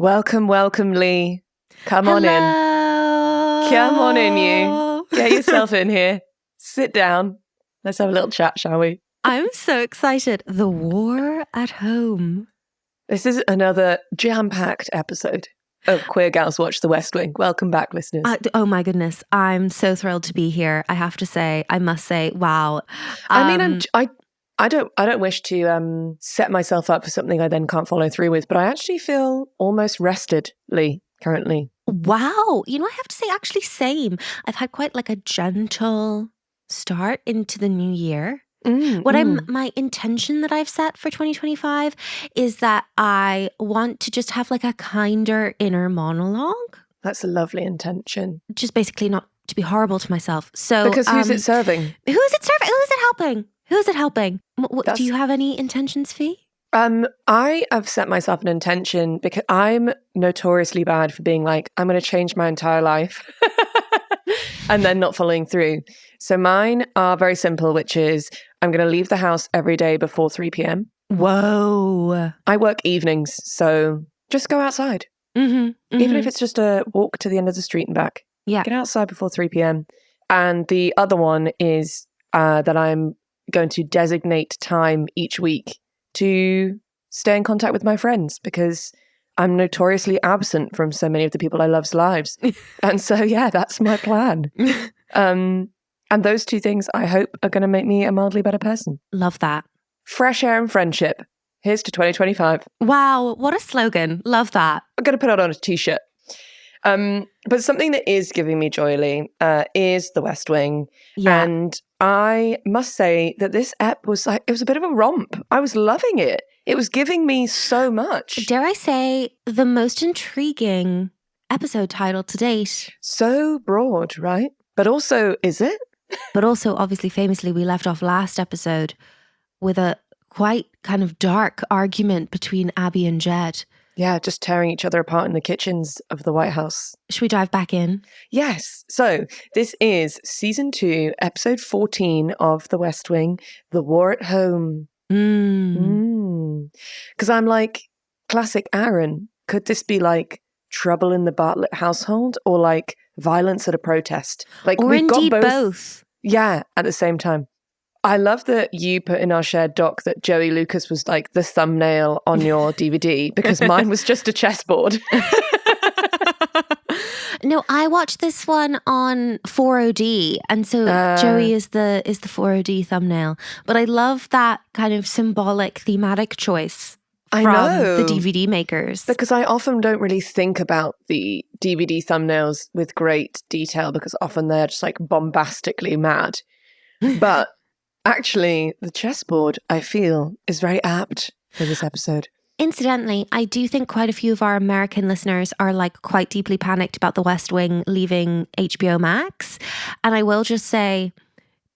Welcome, Leigh. Come on in. Come on in, you. Get yourself in here. Sit down. Let's have a little chat, shall we? I'm so excited. The war at home. This is another jam-packed episode of Queer Gals Watch the West Wing. Welcome back, listeners. Oh my goodness. I'm so thrilled to be here. I have to say, I must say, wow. I don't wish to set myself up for something I then can't follow through with, but I actually feel almost rested, Leigh, currently. Wow. You know, I have to say, actually, same. I've had quite like a gentle start into the new year. My intention that I've set for 2025 is that I want to just have like a kinder inner monologue. That's a lovely intention. Just basically not to be horrible to myself. So because who's it serving? Who is it serving? Who is it helping? Who is it helping? Do you have any intentions, Fi? I have set myself an intention because I'm notoriously bad for being like, I'm going to change my entire life and then not following through. So mine are very simple, which is I'm going to leave the house every day before 3 p.m. Whoa. I work evenings, so just go outside. Even if it's just a walk to the end of the street and back. Yeah. Get outside before 3 p.m. And the other one is that I'm going to designate time each week to stay in contact with my friends because I'm notoriously absent from so many of the people I love's lives. And so, yeah, that's my plan. And those two things I hope are going to make me a mildly better person. Love that. Fresh air and friendship. Here's to 2025. Wow, what a slogan. Love that. I'm going to put it on a t-shirt. But something that is giving me joy, Leigh, is the West Wing. Yeah. And I must say that this ep was like, it was a bit of a romp. I was loving it. It was giving me so much. Dare I say, the most intriguing episode title to date. So broad, right? But also, is it? But also, obviously, famously, we left off last episode with a quite kind of dark argument between Abby and Jed. Yeah, just tearing each other apart in the kitchens of the White House. Should we dive back in? Yes. So this is season 2, episode 14 of The West Wing, The War at Home. Because I'm like, classic Aaron. Could this be like trouble in the Bartlet household or like violence at a protest? Like, or we've indeed got both. Yeah, at the same time. I love that you put in our shared doc that Joey Lucas was like the thumbnail on your DVD because mine was just a chessboard. No, I watched this one on 4OD, and so Joey is the 4OD thumbnail. But I love that kind of symbolic thematic choice from the DVD makers. Because I often don't really think about the DVD thumbnails with great detail because often they're just like bombastically mad. But actually, the chessboard, I feel, is very apt for this episode. Incidentally, I do think quite a few of our American listeners are like quite deeply panicked about The West Wing leaving HBO Max. And I will just say,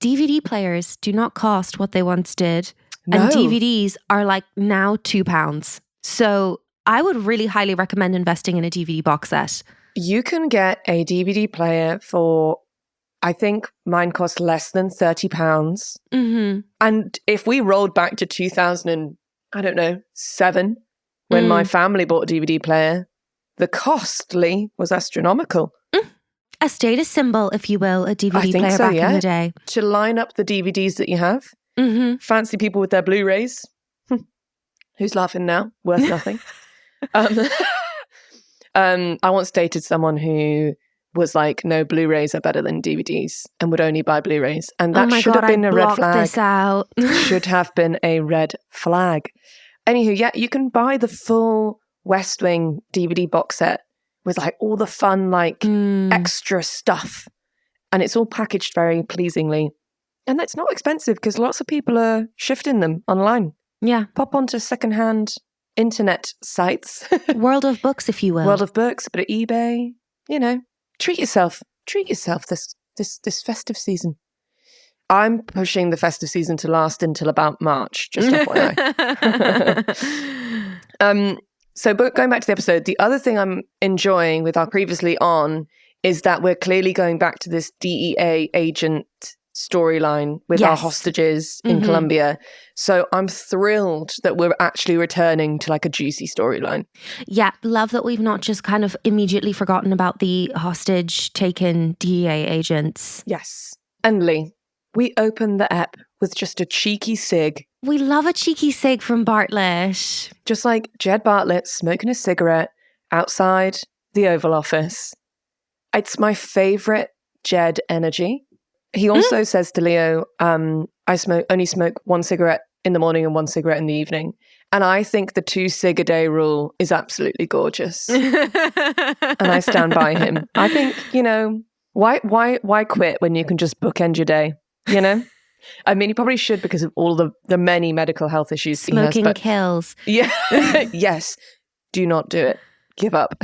DVD players do not cost what they once did. No. And DVDs are like now £2. So I would really highly recommend investing in a DVD box set. You can get a DVD player for, I think mine cost less than £30. And if we rolled back to 2007, when my family bought a DVD player, the costly was astronomical. A status symbol, if you will, a DVD player back in the day. To line up the DVDs that you have. Fancy people with their Blu-rays. Who's laughing now? Worth nothing. I once dated someone who was like, no, Blu-rays are better than DVDs and would only buy Blu-rays. And that should have been a red flag. This out. Should have been a red flag. Anywho, yeah, you can buy the full West Wing DVD box set with like all the fun, like extra stuff. And it's all packaged very pleasingly. And that's not expensive because lots of people are shifting them online. Yeah. Pop onto secondhand internet sites. World of Books, if you will. World of Books, but at eBay, you know. Treat yourself this festive season. I'm pushing the festive season to last until about March, just FYI. So going back to the episode, the other thing I'm enjoying with our previously on is that we're clearly going back to this DEA agent storyline with our hostages in Colombia. So I'm thrilled that we're actually returning to like a juicy storyline. Yeah, love that we've not just kind of immediately forgotten about the hostage taken DEA agents. Yes. And Leigh, we open the ep with just a cheeky cig. We love a cheeky cig from Bartlet. Just like Jed Bartlet smoking a cigarette outside the Oval Office. It's my favourite Jed energy. He also says to Leo, I only smoke one cigarette in the morning and one cigarette in the evening. And I think the 2 cig a day rule is absolutely gorgeous. And I stand by him. I think, why quit when you can just bookend your day, I mean, he probably should because of all the many medical health issues Smoking he has. kills. Yeah. Yes. Do not do it. Give up.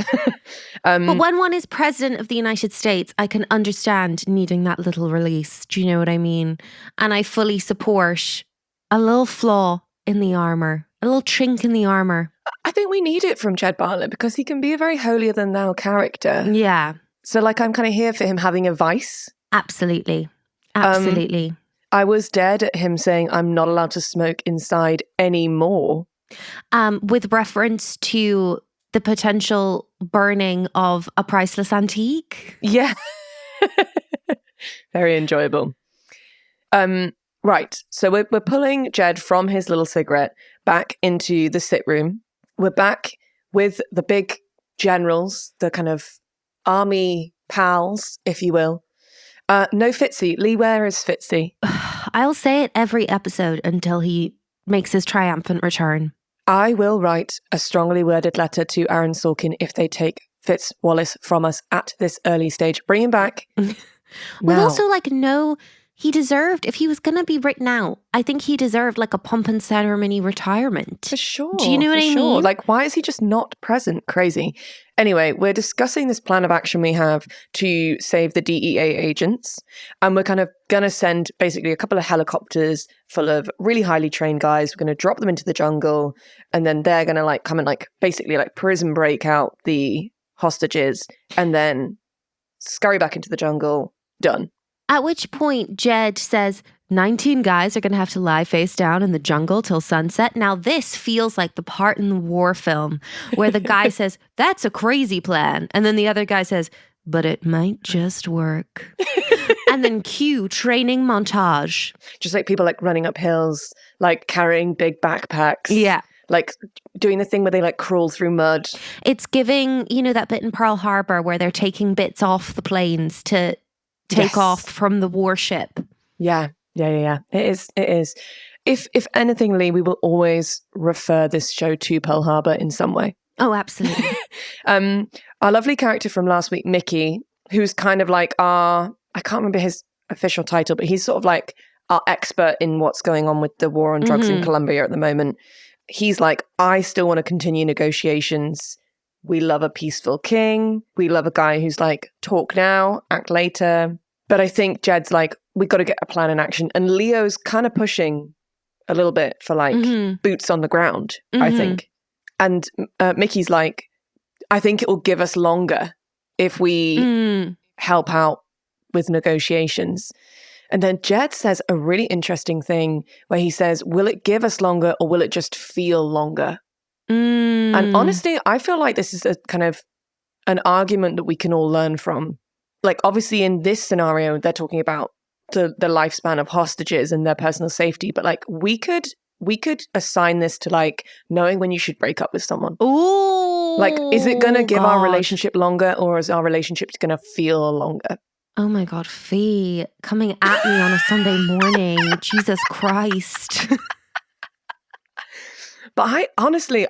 But when one is president of the United States, I can understand needing that little release. Do you know what I mean? And I fully support a little flaw in the armor, a little chink in the armor. I think we need it from Jed Bartlet because he can be a very holier than thou character. Yeah. So like I'm kind of here for him having a vice. Absolutely. Absolutely. I was dead at him saying I'm not allowed to smoke inside anymore. With reference to the potential burning of a priceless antique. Yeah. Very enjoyable. Right. So we're pulling Jed from his little cigarette back into the sit room. We're back with the big generals, the kind of army pals, if you will. No Fitzy. Leigh, where is Fitzy? I'll say it every episode until he makes his triumphant return. I will write a strongly worded letter to Aaron Sorkin if they take Fitz Wallace from us at this early stage. Bring him back. We'll also know he deserved, if he was going to be written out, I think he deserved like a pomp and ceremony retirement. For sure. Do you know what I mean? Like, why is he just not present? Crazy. Anyway, we're discussing this plan of action we have to save the DEA agents. And we're kind of going to send basically a couple of helicopters full of really highly trained guys. We're going to drop them into the jungle. And then they're going to come and basically prison break out the hostages and then scurry back into the jungle. Done. At which point Jed says 19 guys are going to have to lie face down in the jungle till sunset. Now this feels like the part in the war film where the guy says, that's a crazy plan. And then the other guy says, but it might just work. And then cue training montage. Just like people running up hills, carrying big backpacks. Yeah. Doing the thing where they crawl through mud. It's giving, that bit in Pearl Harbor where they're taking bits off the planes to take off from the warship. Yeah. It is. If anything, Leigh, we will always refer this show to Pearl Harbor in some way. Oh, absolutely. Our lovely character from last week, Mickey, who's kind of I can't remember his official title, but he's sort of our expert in what's going on with the war on drugs in Colombia at the moment. He's I still want to continue negotiations. We love a peaceful king. We love a guy who's talk now, act later. But I think Jed's we got to get a plan in action. And Leo's kind of pushing a little bit for boots on the ground, I think. And Mickey's I think it will give us longer if we help out with negotiations. And then Jed says a really interesting thing where he says, will it give us longer or will it just feel longer? And honestly, I feel like this is a kind of an argument that we can all learn from. Obviously in this scenario, they're talking about the lifespan of hostages and their personal safety, but we could assign this to knowing when you should break up with someone. Ooh. Is it going to give our relationship longer or is our relationship going to feel longer? Oh my God, Fee, coming at me on a Sunday morning. Jesus Christ. But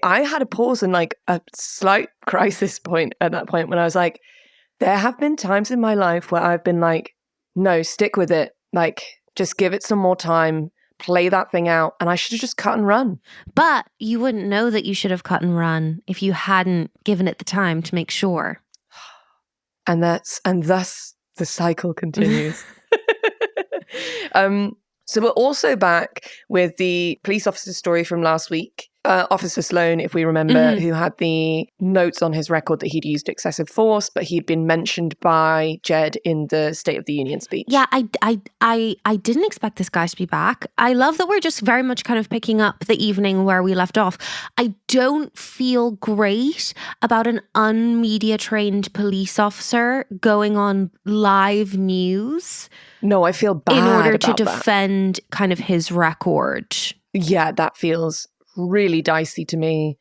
I had a pause and a slight crisis point at that point when I was there have been times in my life where I've been no, stick with it. Just give it some more time, play that thing out. And I should have just cut and run. But you wouldn't know that you should have cut and run if you hadn't given it the time to make sure. And thus the cycle continues. So we're also back with the police officer story from last week. Officer Sloan, if we remember, who had the notes on his record that he'd used excessive force, but he'd been mentioned by Jed in the State of the Union speech. Yeah, I didn't expect this guy to be back. I love that we're just very much kind of picking up the evening where we left off. I don't feel great about an unmedia trained police officer going on live news. No, I feel bad in order about to defend kind of his record. Yeah, that feels really dicey to me.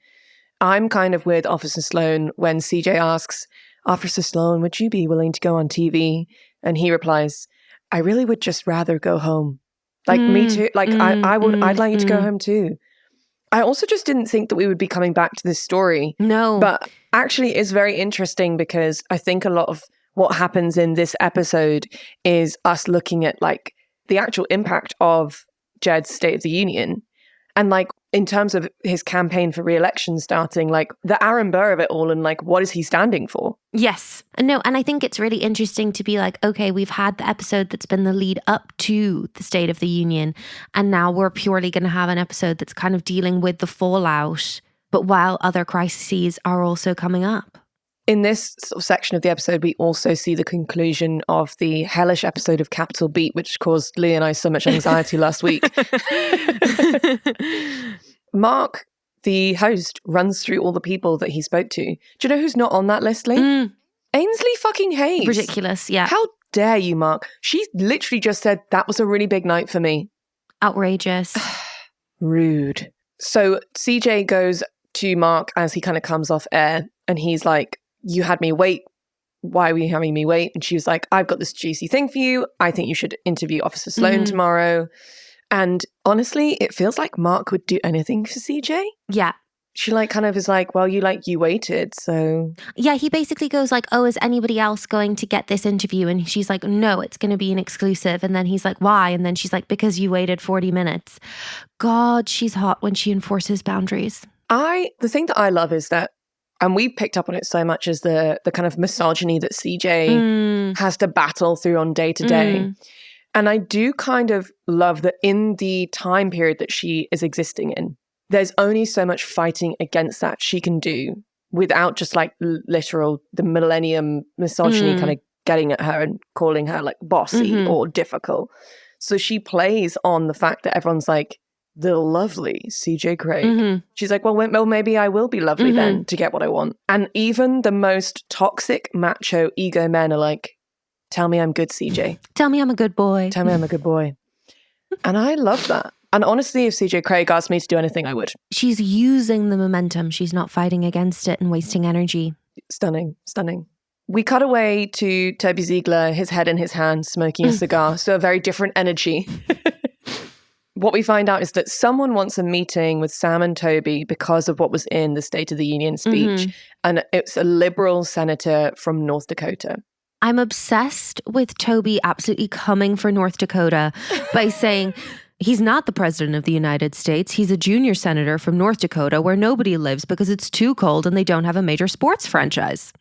I'm kind of with Officer Sloan when CJ asks, Officer Sloan, would you be willing to go on TV? And he replies, I really would just rather go home. Like, me too. Like, I'd like you to go home too. I also just didn't think that we would be coming back to this story. No. But actually it's very interesting because I think a lot of what happens in this episode is us looking at like the actual impact of Jed's State of the Union. And like, in terms of his campaign for re-election starting, like the Aaron Burr of it all and like, what is he standing for? Yes. No, and I think it's really interesting to be like, okay, we've had the episode that's been the lead up to the State of the Union. And now we're purely going to have an episode that's kind of dealing with the fallout, but while other crises are also coming up. In this sort of section of the episode, we also see the conclusion of the hellish episode of Capital Beat, which caused Leigh and I so much anxiety last week. Mark, the host, runs through all the people that he spoke to. Do you know who's not on that list, Leigh? Ainsley fucking Hayes. Ridiculous, yeah. How dare you, Mark? She literally just said, that was a really big night for me. Outrageous. Rude. So CJ goes to Mark as he kind of comes off air and he's like, you had me wait. Why were you having me wait? And she was like, I've got this juicy thing for you. I think you should interview Officer Sloan tomorrow. And honestly, it feels like Mark would do anything for CJ. Yeah. She like kind of is like, well, you waited, so. Yeah, he basically goes like, oh, is anybody else going to get this interview? And she's like, no, it's going to be an exclusive. And then he's like, why? And then she's like, because you waited 40 minutes. God, she's hot when she enforces boundaries. The thing that I love is that, and we picked up on it so much, as the kind of misogyny that CJ has to battle through on day to day. And I do kind of love that in the time period that she is existing in, there's only so much fighting against that she can do without just like literal, the millennium misogyny kind of getting at her and calling her like bossy or difficult. So she plays on the fact that everyone's like, the lovely CJ Craig. She's like, well, maybe I will be lovely then to get what I want. And even the most toxic, macho, ego men are like, tell me I'm good, CJ. Tell me I'm a good boy. Tell me I'm a good boy. And I love that. And honestly, if CJ Craig asked me to do anything, I would. She's using the momentum. She's not fighting against it and wasting energy. Stunning, stunning. We cut away to Toby Ziegler, his head in his hand, smoking a cigar. So a very different energy. What we find out is that someone wants a meeting with Sam and Toby because of what was in the State of the Union speech. And it's a liberal senator from North Dakota. I'm obsessed with Toby absolutely coming for North Dakota by saying he's not the president of the United States. He's a junior senator from North Dakota where nobody lives because it's too cold and they don't have a major sports franchise.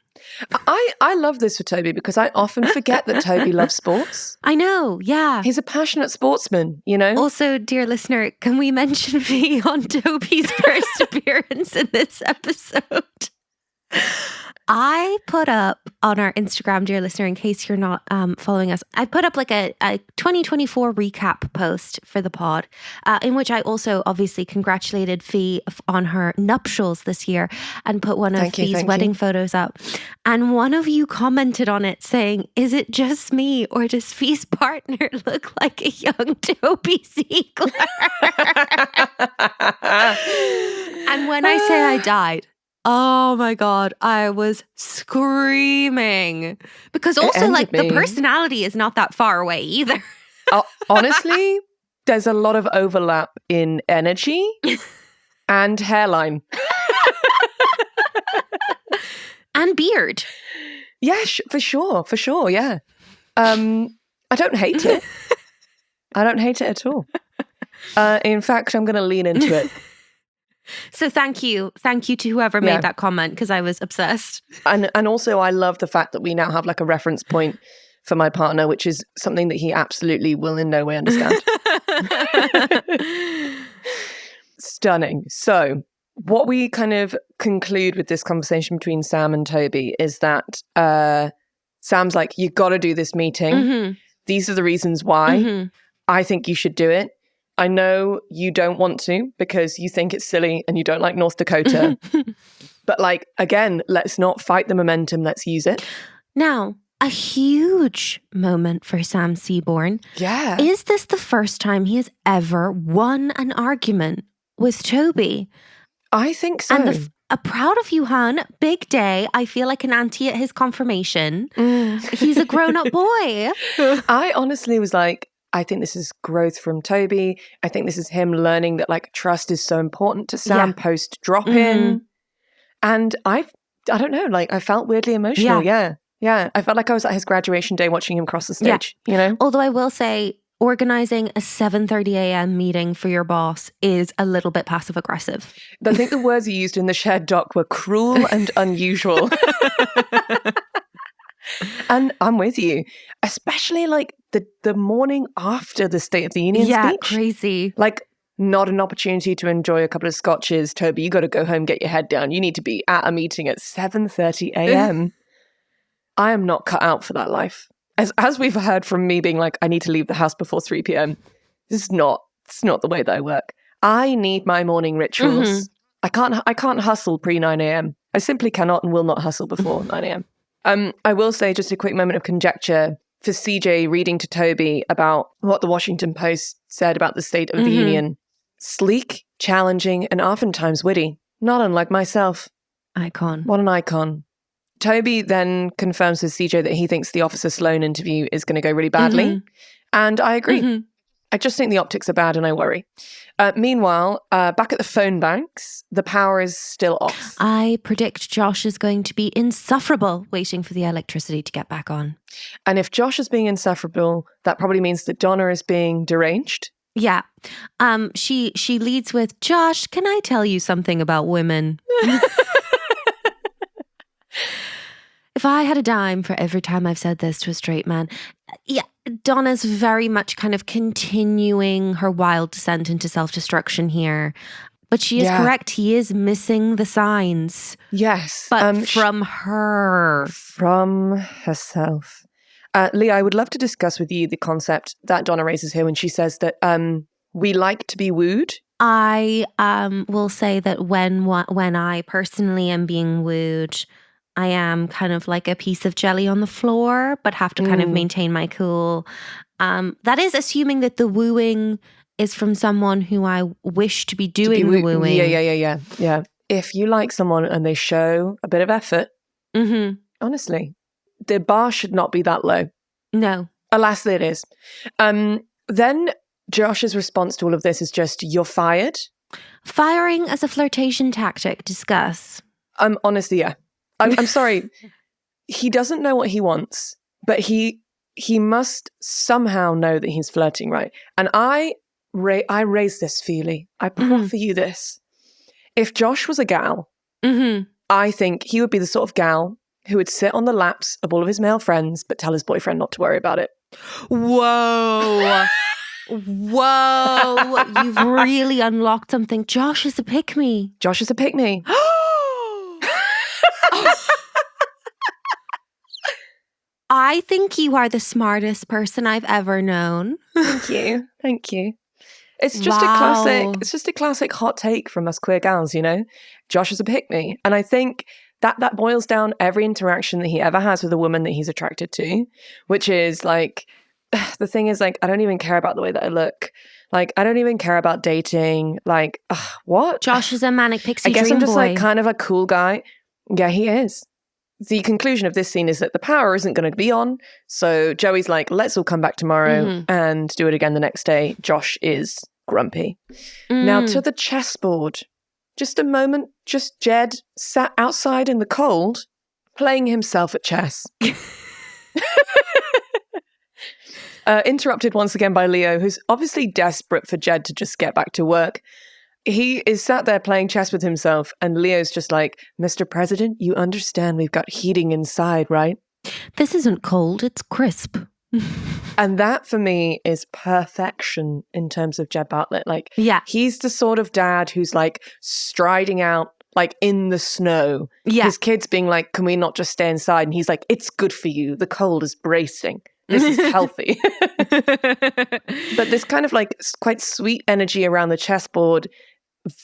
I love this for Toby because I often forget that Toby loves sports. I know, yeah. He's a passionate sportsman, you know? Also, dear listener, can we mention me on Toby's first appearance in this episode? I put up on our Instagram, dear listener, in case you're not following us, I put up like a 2024 recap post for the pod, in which I also obviously congratulated Fi on her nuptials this year and put one of Fi's wedding photos up. And one of you commented on it saying, is it just me or does Fi's partner look like a young Toby Ziegler? And when I say I died, oh my God, I was screaming. Because also like the personality is not that far away either. Honestly, there's a lot of overlap in energy and hairline. And beard. Yeah, for sure, yeah. I don't hate it. I don't hate it at all. In fact, I'm going to lean into it. So thank you to whoever made that comment because I was obsessed. And also I love the fact that we now have like a reference point for my partner, which is something that he absolutely will in no way understand. Stunning. So what we kind of conclude with this conversation between Sam and Toby is that Sam's like, you got to do this meeting. Mm-hmm. These are the reasons why. Mm-hmm. I think you should do it. I know you don't want to because you think it's silly and you don't like North Dakota. But like, again, let's not fight the momentum. Let's use it. Now, a huge moment for Sam Seaborn. Yeah. Is this the first time he has ever won an argument with Toby? I think so. And proud of you, hon. Big day. I feel like an auntie at his confirmation. He's a grown-up boy. I honestly was like, I think this is growth from Toby. I think this is him learning that like trust is so important to Sam post drop-in. And I don't know, like I felt weirdly emotional. Yeah. I felt like I was at his graduation day watching him cross the stage, you know? Although I will say, organizing a 7:30 a.m. meeting for your boss is a little bit passive aggressive. I think the words he used in the shared doc were cruel and unusual. And I'm with you, especially like the morning after the State of the Union speech. Yeah, crazy. Like not an opportunity to enjoy a couple of scotches. Toby, you got to go home, get your head down. You need to be at a meeting at 7:30 a.m. I am not cut out for that life. As we've heard from me being like, I need to leave the house before 3 p.m. It's not the way that I work. I need my morning rituals. I can't hustle pre 9 a.m. I simply cannot and will not hustle before 9 a.m. I will say just a quick moment of conjecture for CJ reading to Toby about what the Washington Post said about the State of the Union. Sleek, challenging, and oftentimes witty. Not unlike myself. Icon. What an icon. Toby then confirms with CJ that he thinks the Officer Sloan interview is going to go really badly. And I agree. I just think the optics are bad and I worry. Meanwhile, back at the phone banks, the power is still off. I predict Josh is going to be insufferable waiting for the electricity to get back on. And if Josh is being insufferable, that probably means that Donna is being deranged. Yeah. She leads with, Josh, can I tell you something about women? If I had a dime for every time I've said this to a straight man. Yeah, Donna's very much kind of continuing her wild descent into self-destruction here. But she is correct. He is missing the signs. Yes. But from her. From herself. Leigh, I would love to discuss with you the concept that Donna raises here when she says that we like to be wooed. I will say that when I personally am being wooed, I am kind of like a piece of jelly on the floor, but have to kind of maintain my cool. That is assuming that the wooing is from someone who I wish to be doing the wooing. Yeah. If you like someone and they show a bit of effort, honestly, the bar should not be that low. No. Alas, it is. Then Josh's response to all of this is just, you're fired. Firing as a flirtation tactic, discuss. Honestly, yeah. I'm sorry. He doesn't know what he wants, but he must somehow know that he's flirting, right? And I raise this, Feely. I proffer you this. If Josh was a gal, I think he would be the sort of gal who would sit on the laps of all of his male friends, but tell his boyfriend not to worry about it. Whoa. Whoa. You've really unlocked something. Josh is a pick-me. Josh is a pick-me. I think you are the smartest person I've ever known. Thank you. It's just a classic hot take from us queer gals, you know? Josh is a pick-me. And I think that boils down every interaction that he ever has with a woman that he's attracted to, which is like, the thing is like, I don't even care about the way that I look. Like, I don't even care about dating. Like, what? Josh is a manic pixie dream boy. I guess I'm just like kind of a cool guy. Yeah, he is. The conclusion of this scene is that the power isn't going to be on. So Joey's like, let's all come back tomorrow and do it again the next day. Josh is grumpy. Now to the chessboard. Just a moment, just Jed sat outside in the cold, playing himself at chess. Interrupted once again by Leo, who's obviously desperate for Jed to just get back to work. He is sat there playing chess with himself, and Leo's just like, Mr. President, you understand we've got heating inside, right? This isn't cold, it's crisp. And that for me is perfection in terms of Jed Bartlet. Like, Yeah. he's the sort of dad who's like striding out like in the snow. Yeah. His kids being like, can we not just stay inside? And he's like, it's good for you. The cold is bracing. This is healthy. But this kind of like quite sweet energy around the chessboard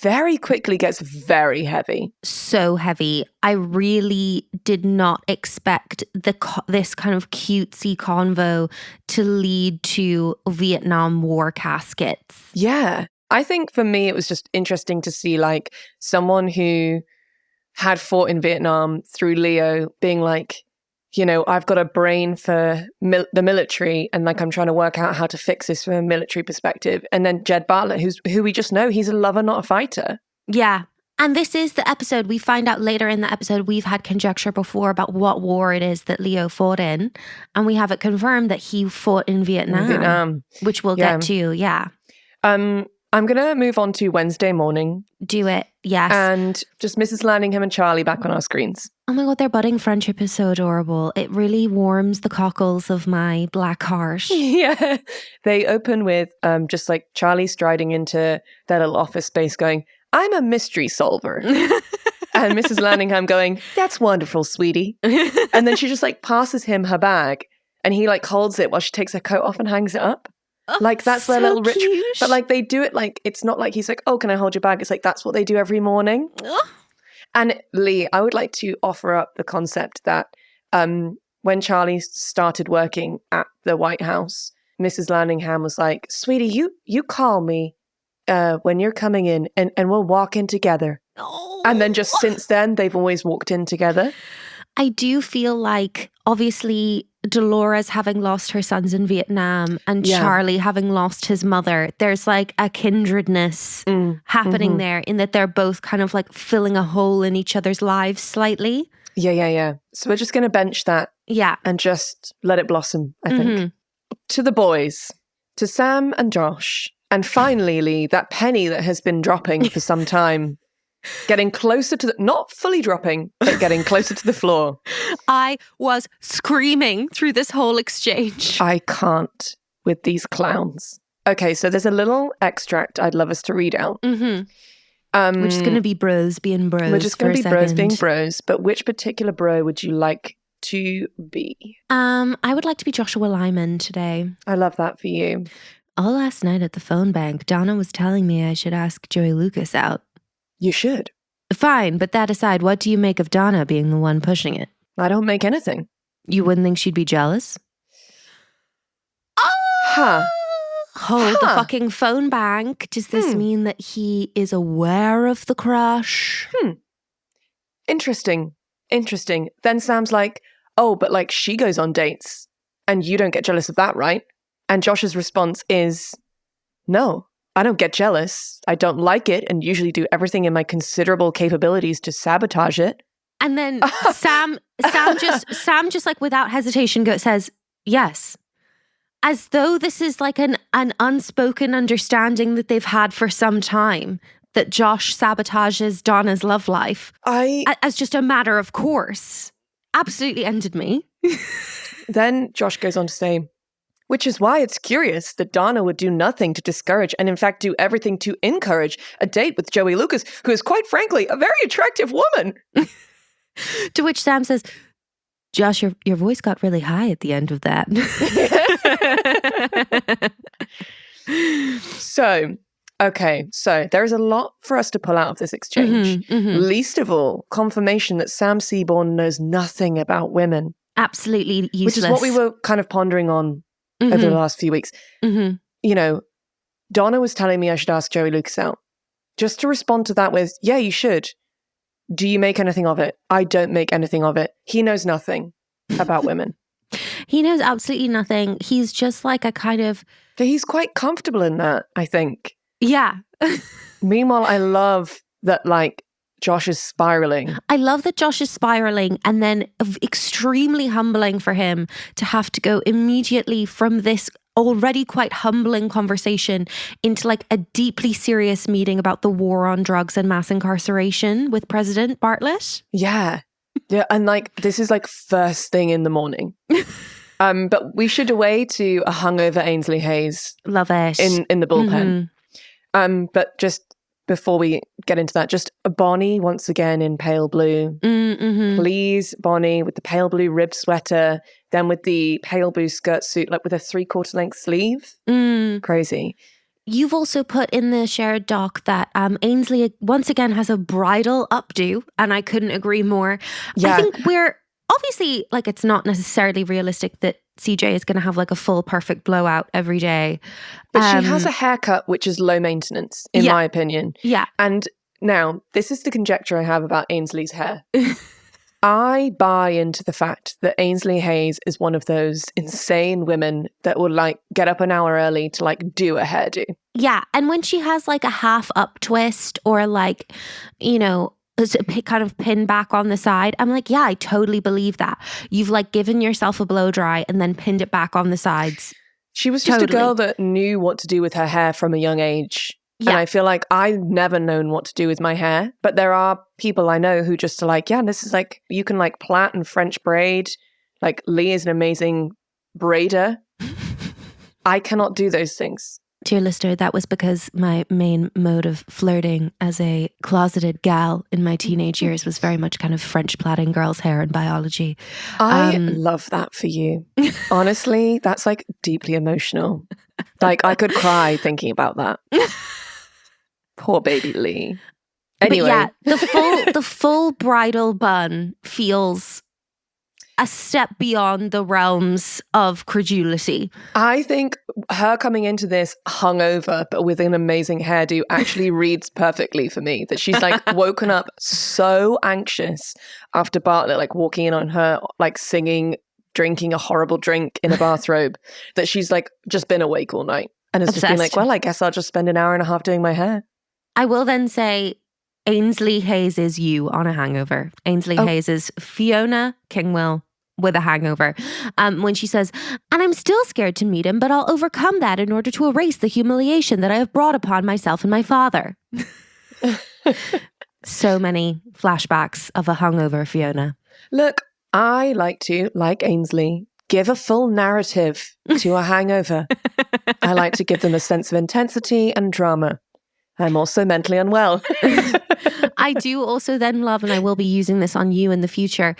very quickly gets very heavy. So heavy. I really did not expect this kind of cutesy convo to lead to Vietnam War caskets. Yeah. I think for me, it was just interesting to see like someone who had fought in Vietnam through Leo being like, you know, I've got a brain for the military and like I'm trying to work out how to fix this from a military perspective. And then Jed Bartlet, who we just know he's a lover, not a fighter. Yeah. And this is the episode. We find out later in the episode, we've had conjecture before about what war it is that Leo fought in. And we have it confirmed that he fought in Vietnam. Which we'll get to. Yeah. I'm going to move on to Wednesday morning. Do it. Yes. And just Mrs. Landingham and Charlie back on our screens. Oh my God, their budding friendship is so adorable. It really warms the cockles of my black heart. Yeah. They open with just like Charlie striding into their little office space going, I'm a mystery solver. And Mrs. Landingham going, that's wonderful, sweetie. And then she just like passes him her bag and he like holds it while she takes her coat off and hangs it up. Oh, like that's so their little ritual. cute. But like they do it like, it's not like he's like, oh, can I hold your bag? It's like, that's what they do every morning. And Leigh, I would like to offer up the concept that when Charlie started working at the White House, Mrs. Landingham was like, sweetie, you call me when you're coming in and we'll walk in together. Oh. And then just since then, they've always walked in together. I do feel like, obviously, Dolores having lost her sons in Vietnam and Charlie having lost his mother, there's like a kindredness happening there in that they're both kind of like filling a hole in each other's lives slightly. Yeah. So we're just going to bench that. Yeah. And just let it blossom, I think. To the boys, to Sam and Josh, and finally, Leigh, that penny that has been dropping for some time. Getting closer to not fully dropping, but getting closer to the floor. I was screaming through this whole exchange. I can't with these clowns. Okay, so there's a little extract I'd love us to read out. We're just going to be bros being bros. We're just going to be bros being bros, but which particular bro would you like to be? I would like to be Joshua Lyman today. I love that for you. All last night at the phone bank, Donna was telling me I should ask Joey Lucas out. You should. Fine, but that aside, what do you make of Donna being the one pushing it? I don't make anything. You wouldn't think she'd be jealous? Huh. Hold the fucking phone bank. Does this mean that he is aware of the crush? Interesting. Then Sam's like, oh, but like she goes on dates and you don't get jealous of that, right? And Josh's response is, no. I don't get jealous. I don't like it and usually do everything in my considerable capabilities to sabotage it. And then Sam just like without hesitation says, yes. As though this is like an unspoken understanding that they've had for some time, that Josh sabotages Donna's love life as just a matter of course. Absolutely ended me. Then Josh goes on to say, which is why it's curious that Donna would do nothing to discourage and in fact do everything to encourage a date with Joey Lucas, who is quite frankly a very attractive woman. To which Sam says, Josh, your voice got really high at the end of that. So there is a lot for us to pull out of this exchange. Least of all, confirmation that Sam Seaborn knows nothing about women. Absolutely useless. Which is what we were kind of pondering on over the last few weeks. You know, Donna was telling me I should ask Joey Lucas out. Just to respond to that with, yeah, you should. Do you make anything of it? I don't make anything of it. He knows nothing about women. He knows absolutely nothing. He's just like a kind of... He's quite comfortable in that, I think. Yeah. Meanwhile, I love that, like, Josh is spiraling. I love that Josh is spiraling, and then extremely humbling for him to have to go immediately from this already quite humbling conversation into like a deeply serious meeting about the war on drugs and mass incarceration with President Bartlet. Yeah. And like, this is like first thing in the morning. But we should away to a hungover Ainsley Hayes Love it. in the bullpen. But just before we get into that, just Bonnie once again in pale blue. Please, Bonnie, with the pale blue ribbed sweater, then with the pale blue skirt suit, like with a 3/4 length sleeve. Crazy. You've also put in the shared doc that Ainsley once again has a bridal updo, and I couldn't agree more. Yeah. I think we're obviously, like, it's not necessarily realistic that CJ is going to have like a full perfect blowout every day. But she has a haircut which is low maintenance, in my opinion. Yeah. And now, this is the conjecture I have about Ainsley's hair. I buy into the fact that Ainsley Hayes is one of those insane women that will like get up an hour early to like do a hairdo. Yeah. And when she has like a half up twist or like, you know, kind of pin back on the side, I'm like, yeah, I totally believe that. You've like given yourself a blow dry and then pinned it back on the sides. She was just a girl that knew what to do with her hair from a young age. Yeah. And I feel like I've never known what to do with my hair. But there are people I know who just are like, yeah, this is like, you can like plait and French braid. Like Leigh is an amazing braider. I cannot do those things. Dear listener, that was because my main mode of flirting as a closeted gal in my teenage years was very much kind of French plaiting girls' hair in biology. I love that for you. Honestly, that's like deeply emotional. Like I could cry thinking about that. Poor baby Leigh. Anyway. But yeah, the full bridal bun feels a step beyond the realms of credulity. I think her coming into this hungover, but with an amazing hairdo, actually reads perfectly for me. That she's like woken up so anxious after Bartlet, like walking in on her, like singing, drinking a horrible drink in a bathrobe, that she's like just been awake all night and has just been like, well, I guess I'll just spend an hour and a half doing my hair. I will then say Ainsley Hayes is you on a hangover. Ainsley Hayes is Fiona Kingwell with a hangover. When she says, and I'm still scared to meet him, but I'll overcome that in order to erase the humiliation that I have brought upon myself and my father. So many flashbacks of a hungover Fiona. Look, I like to, like Ainsley, give a full narrative to a hangover. I like to give them a sense of intensity and drama. I'm also mentally unwell. I do also then love, and I will be using this on you in the future,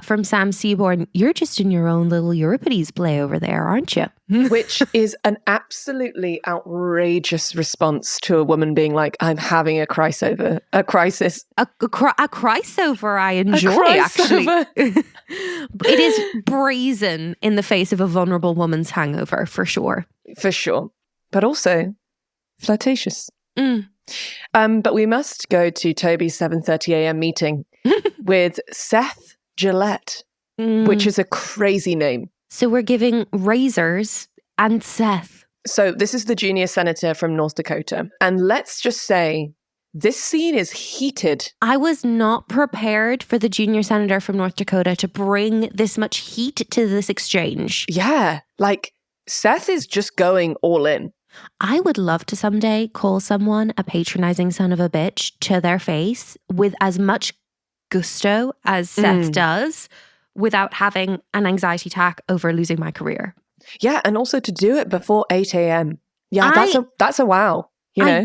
from Sam Seaborn, you're just in your own little Euripides play over there, aren't you? Which is an absolutely outrageous response to a woman being like, I'm having a crisis. A crisover I enjoy, actually. It is brazen in the face of a vulnerable woman's hangover, for sure. For sure. But also flirtatious. But we must go to Toby's 7:30 a.m. meeting with Seth Gillette, which is a crazy name. So we're giving razors and Seth. So this is the junior senator from North Dakota. And let's just say this scene is heated. I was not prepared for the junior senator from North Dakota to bring this much heat to this exchange. Yeah, like Seth is just going all in. I would love to someday call someone a patronizing son of a bitch to their face with as much gusto as Seth does without having an anxiety attack over losing my career. Yeah, and also to do it before 8 a.m. Yeah, that's a wow. You know?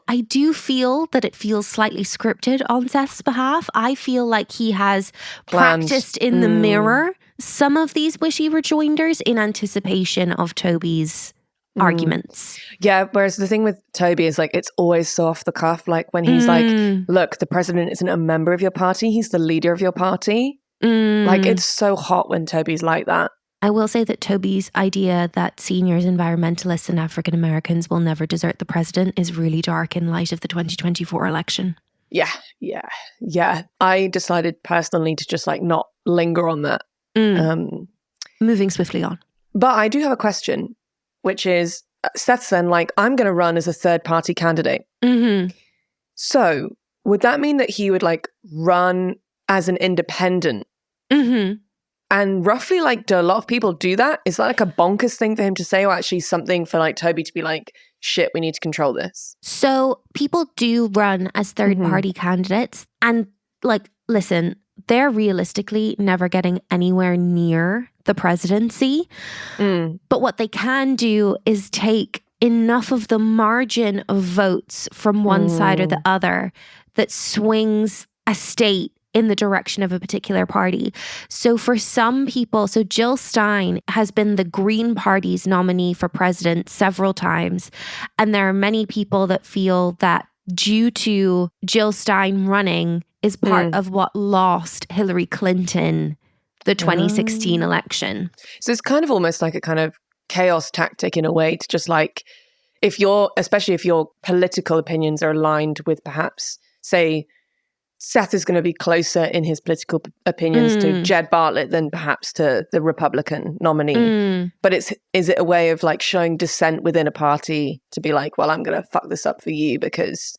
I do feel that it feels slightly scripted on Seth's behalf. I feel like he has practiced in the mirror some of these witty rejoinders in anticipation of Toby's arguments. Yeah, whereas the thing with Toby is like it's always so off the cuff. Like when he's like, look, the president isn't a member of your party, he's the leader of your party. Like it's so hot when Toby's like that. I will say that Toby's idea that seniors, environmentalists and African Americans will never desert the president is really dark in light of the 2024 election. Yeah. I decided personally to just like not linger on that. Moving swiftly on. But I do have a question, which is Seth's then like, I'm going to run as a third party candidate. So would that mean that he would like run as an independent? And roughly like, do a lot of people do that? Is that like a bonkers thing for him to say, or actually something for like Toby to be like, shit, we need to control this? So people do run as third party candidates, and like, listen, they're realistically never getting anywhere near the presidency. But what they can do is take enough of the margin of votes from one side or the other that swings a state in the direction of a particular party. So for some people, so Jill Stein has been the Green Party's nominee for president several times. And there are many people that feel that due to Jill Stein running is part of what lost Hillary Clinton the 2016 election. So it's kind of almost like a kind of chaos tactic in a way to just like, especially if your political opinions are aligned with perhaps, say, Seth is going to be closer in his political opinions to Jed Bartlet than perhaps to the Republican nominee. But is it a way of like showing dissent within a party to be like, well, I'm going to fuck this up for you because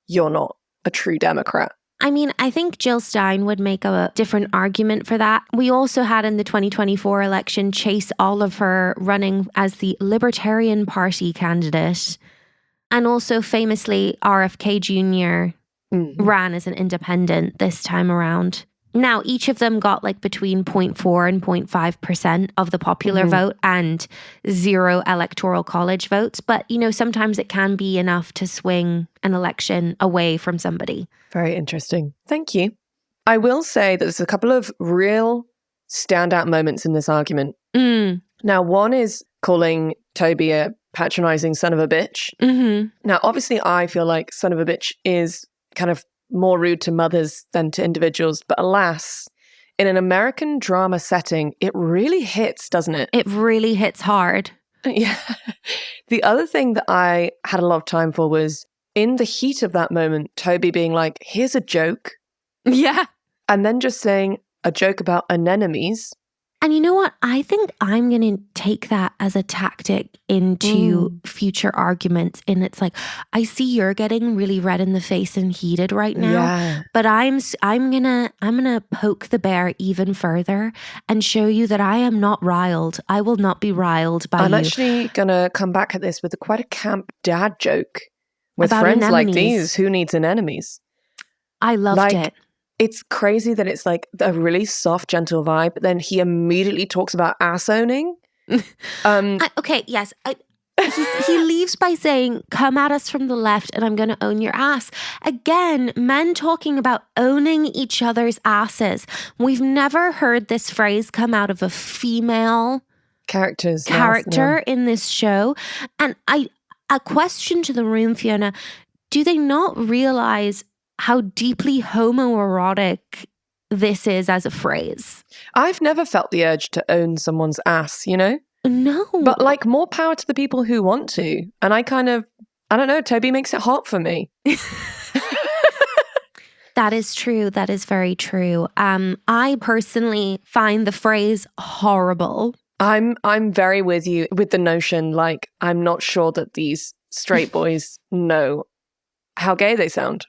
you're not a true Democrat? I mean, I think Jill Stein would make a different argument for that. We also had in the 2024 election Chase Oliver running as the Libertarian Party candidate. And also famously, RFK Jr. ran as an independent this time around. Now, each of them got like between 0.4 and 0.5% of the popular vote and 0 electoral college votes. But, you know, sometimes it can be enough to swing an election away from somebody. Very interesting. Thank you. I will say that there's a couple of real standout moments in this argument. Now, one is calling Toby a patronizing son of a bitch. Now, obviously, I feel like son of a bitch is kind of more rude to mothers than to individuals. But alas, in an American drama setting, it really hits, doesn't it? It really hits hard. Yeah. The other thing that I had a lot of time for was in the heat of that moment, Toby being like, here's a joke. Yeah. And then just saying a joke about anemones. And you know what? I think I'm going to take that as a tactic into future arguments. And it's like, I see you're getting really red in the face and heated right now, but I'm gonna poke the bear even further and show you that I am not riled. I will not be riled by you. I'm actually gonna come back at this with quite a camp dad joke with about friends anemones. Like these. Who needs anemones? I loved it. It's crazy that it's like a really soft, gentle vibe, but then he immediately talks about ass owning. Okay, yes. He leaves by saying, come at us from the left and I'm going to own your ass. Again, men talking about owning each other's asses. We've never heard this phrase come out of a female character in this show. And a question to the room, Fiona, do they not realize how deeply homoerotic this is as a phrase? I've never felt the urge to own someone's ass, you know? No. But like more power to the people who want to. And I don't know, Toby makes it hot for me. That is true. That is very true. I personally find the phrase horrible. I'm very with you with the notion, like, I'm not sure that these straight boys know how gay they sound.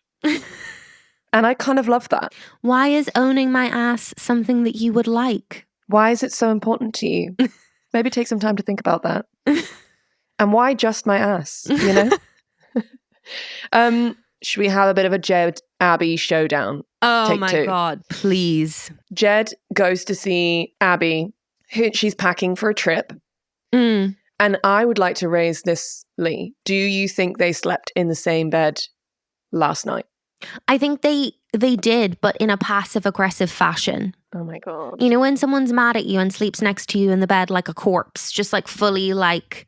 And I kind of love that. Why is owning my ass something that you would like? Why is it so important to you? Maybe take some time to think about that. And why just my ass, you know? Should we have a bit of a Jed Abby showdown? Oh Take my 2. God, please. Jed goes to see Abby, who she's packing for a trip. And I would like to raise this, Leigh. Do you think they slept in the same bed last night? I think they did, but in a passive-aggressive fashion. Oh my God. You know, when someone's mad at you and sleeps next to you in the bed like a corpse, just like fully like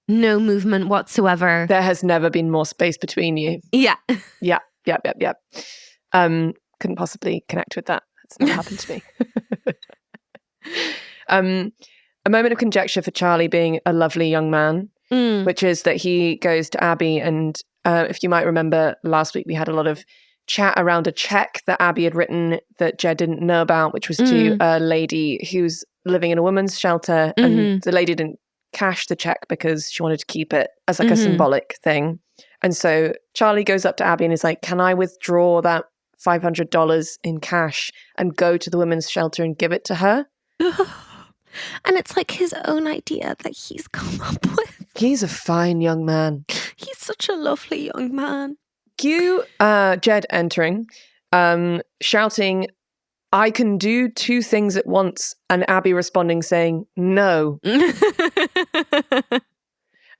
no movement whatsoever. There has never been more space between you. Yeah. Yep. Couldn't possibly connect with that. That's never happened to me. A moment of conjecture for Charlie being a lovely young man, which is that he goes to Abby and if you might remember last week, we had a lot of chat around a check that Abby had written that Jed didn't know about, which was to a lady who's living in a woman's shelter. And the lady didn't cash the check because she wanted to keep it as like a symbolic thing. And so Charlie goes up to Abby and is like, can I withdraw that $500 in cash and go to the women's shelter and give it to her? And it's like his own idea that he's come up with. He's a fine young man. He's such a lovely young man. Cue Jed entering, shouting I can do two things at once, and Abby responding saying no.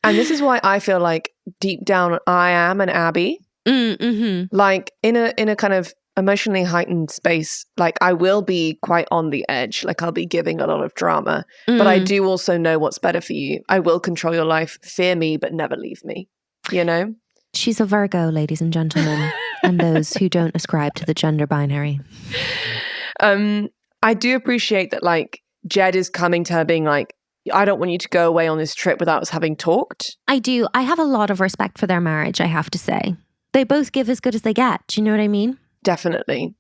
And this is why I feel like deep down I am an Abby. Mm-hmm. Like in a kind of emotionally heightened space, like I will be quite on the edge. Like I'll be giving a lot of drama. But I do also know what's better for you. I will control your life. Fear me, but never leave me. You know? She's a Virgo, ladies and gentlemen, and those who don't ascribe to the gender binary. I do appreciate that, like, Jed is coming to her being like, I don't want you to go away on this trip without us having talked. I do. I have a lot of respect for their marriage, I have to say. They both give as good as they get. Do you know what I mean? Definitely.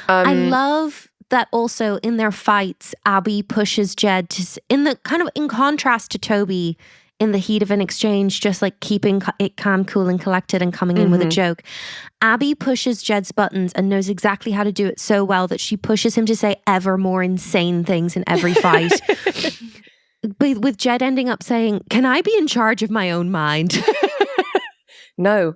I love that also in their fights, Abby pushes Jed to, in contrast to Toby, in the heat of an exchange, just like keeping it calm, cool and collected and coming in with a joke. Abby pushes Jed's buttons and knows exactly how to do it so well that she pushes him to say ever more insane things in every fight. With Jed ending up saying, can I be in charge of my own mind? No,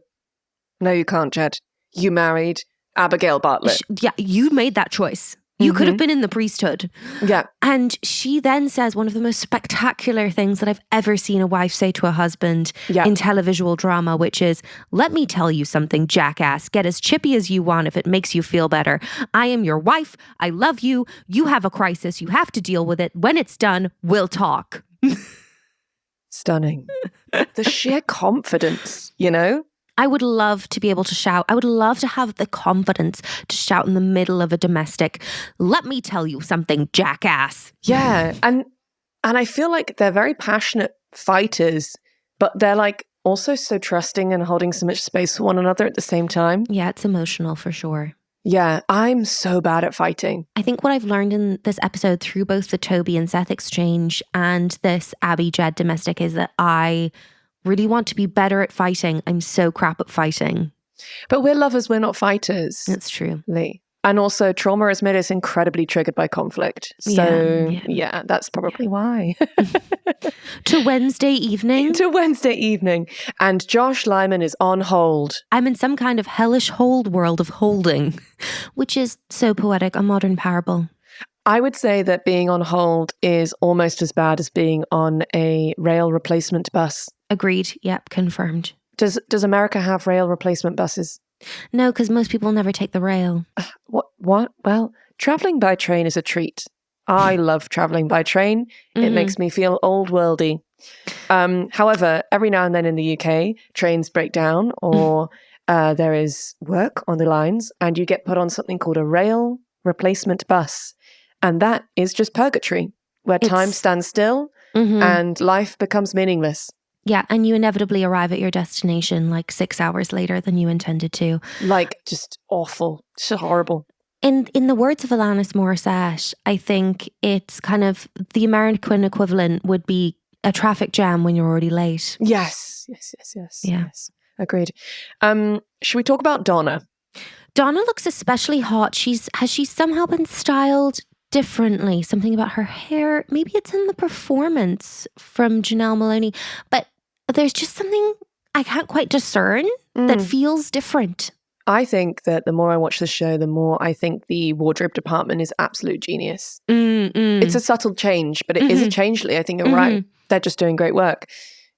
you can't, Jed. You married Abigail Bartlet. Yeah, you made that choice. You could have been in the priesthood. Yeah. And she then says one of the most spectacular things that I've ever seen a wife say to a husband in televisual drama, which is, let me tell you something, jackass. Get as chippy as you want if it makes you feel better. I am your wife. I love you. You have a crisis. You have to deal with it. When it's done, we'll talk. Stunning. The sheer confidence, you know? I would love to be able to shout. I would love to have the confidence to shout in the middle of a domestic, let me tell you something, jackass. Yeah. And I feel like they're very passionate fighters, but they're like also so trusting and holding so much space for one another at the same time. Yeah, it's emotional for sure. Yeah, I'm so bad at fighting. I think what I've learned in this episode through both the Toby and Seth exchange and this Abby Jed domestic is that I really want to be better at fighting. I'm so crap at fighting. But we're lovers, we're not fighters. That's true. Leigh. And also trauma has made us incredibly triggered by conflict. So yeah that's probably why. To Wednesday evening. And Josh Lyman is on hold. I'm in some kind of hellish hold world of holding, which is so poetic, a modern parable. I would say that being on hold is almost as bad as being on a rail replacement bus. Agreed. Yep, confirmed. Does America have rail replacement buses? No, because most people never take the rail. What? Well, traveling by train is a treat. I love traveling by train. It makes me feel old worldy. However, every now and then in the UK, trains break down or there is work on the lines and you get put on something called a rail replacement bus. And that is just purgatory, where time stands still and life becomes meaningless. Yeah, and you inevitably arrive at your destination like 6 hours later than you intended to. Like, just awful. Just horrible. In the words of Alanis Morissette, I think it's kind of the American equivalent would be a traffic jam when you're already late. Yes. Yeah. Yes. Agreed. Should we talk about Donna? Donna looks especially hot. Has she somehow been styled differently? Something about her hair. Maybe it's in the performance from Janelle Maloney. But there's just something I can't quite discern that feels different. I think that the more I watch the show, the more I think the wardrobe department is absolute genius. It's a subtle change, but it is a change, Leigh. I think you're right. They're just doing great work.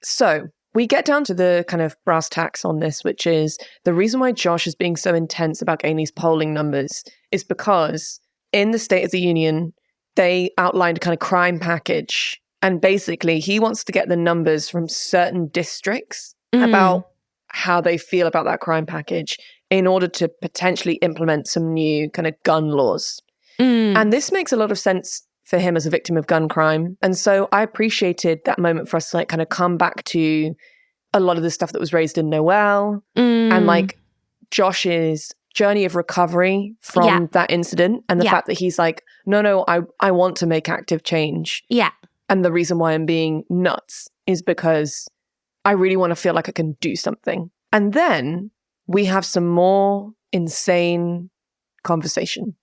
So we get down to the kind of brass tacks on this, which is the reason why Josh is being so intense about getting these polling numbers is because in the State of the Union, they outlined a kind of crime package. And basically, he wants to get the numbers from certain districts about how they feel about that crime package in order to potentially implement some new kind of gun laws. And this makes a lot of sense for him as a victim of gun crime. And so I appreciated that moment for us to like kind of come back to a lot of the stuff that was raised in Noel and like Josh's journey of recovery from that incident and the fact that he's like, no, I want to make active change. Yeah. And the reason why I'm being nuts is because I really want to feel like I can do something. And then we have some more insane conversation.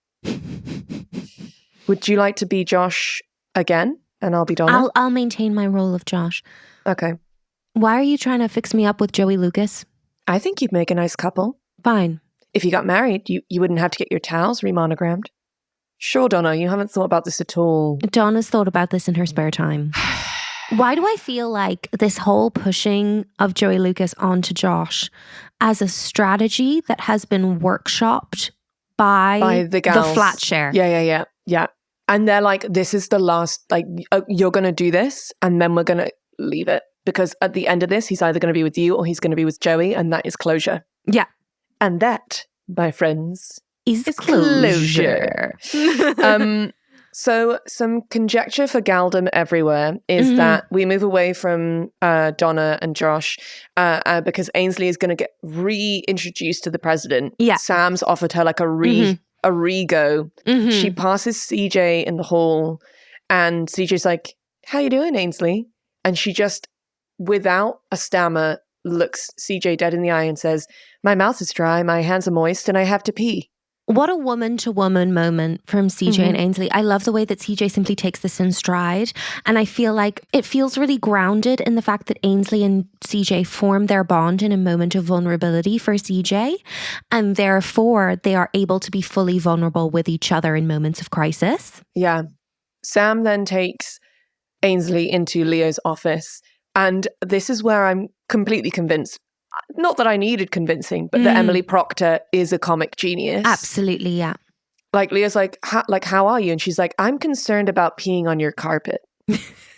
Would you like to be Josh again? And I'll be Donna? I'll maintain my role of Josh. Okay. Why are you trying to fix me up with Joey Lucas? I think you'd make a nice couple. Fine. If you got married, you wouldn't have to get your towels remonogrammed. Sure, Donna, you haven't thought about this at all. Donna's thought about this in her spare time. Why do I feel like this whole pushing of Joey Lucas onto Josh as a strategy that has been workshopped by the gals. The flat share? Yeah. And they're like, this is the last, like, you're going to do this and then we're going to leave it. Because at the end of this, he's either going to be with you or he's going to be with Joey, and that is closure. Yeah. And that, my friends, is closure. So some conjecture for Galdem everywhere is that we move away from Donna and Josh because Ainsley is going to get reintroduced to the president. Yeah. Sam's offered her like a re-go. She passes CJ in the hall and CJ's like, how you doing, Ainsley? And she just, without a stammer, looks CJ dead in the eye and says, my mouth is dry, my hands are moist, and I have to pee. What a woman-to-woman moment from CJ and Ainsley. I love the way that CJ simply takes this in stride. And I feel like it feels really grounded in the fact that Ainsley and CJ form their bond in a moment of vulnerability for CJ. And therefore, they are able to be fully vulnerable with each other in moments of crisis. Yeah. Sam then takes Ainsley into Leo's office. And this is where I'm completely convinced. Not that I needed convincing, but that Emily Proctor is a comic genius. Absolutely, yeah. Like Leo's like, how are you? And she's like, I'm concerned about peeing on your carpet.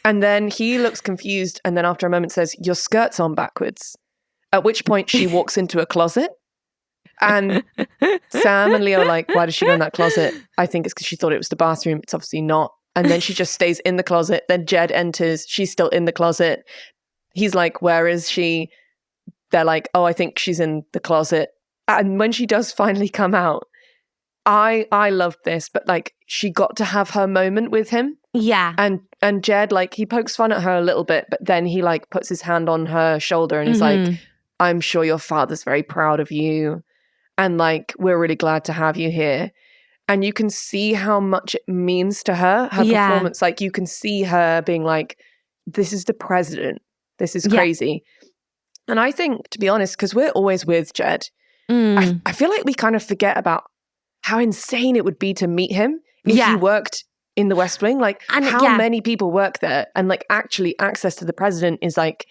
And then he looks confused. And then after a moment says, your skirt's on backwards. At which point she walks into a closet. And Sam and Leo are like, why does she go in that closet? I think it's because she thought it was the bathroom. It's obviously not. And then she just stays in the closet. Then Jed enters. She's still in the closet. He's like, where is she? They're like, oh, I think she's in the closet. And when she does finally come out, I loved this, but like she got to have her moment with him. Yeah. And Jed, like, he pokes fun at her a little bit, but then he like puts his hand on her shoulder and he's like, I'm sure your father's very proud of you. And like, we're really glad to have you here. And you can see how much it means to her performance. Like you can see her being like, this is the president. This is crazy. And I think, to be honest, because we're always with Jed, I feel like we kind of forget about how insane it would be to meet him if he worked in the West Wing. Like, and how many people work there? And like, actually, access to the president is like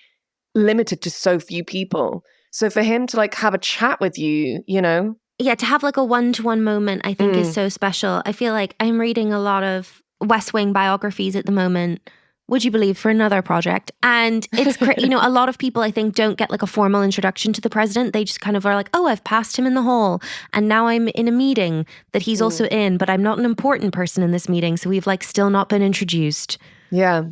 limited to so few people. So for him to like have a chat with you, you know? Yeah, to have like a one-to-one moment, I think is so special. I feel like I'm reading a lot of West Wing biographies at the moment. Would you believe, for another project? And it's, you know, a lot of people I think don't get like a formal introduction to the president. They just kind of are like, oh, I've passed him in the hall and now I'm in a meeting that he's also in, but I'm not an important person in this meeting. So we've like still not been introduced. Yeah.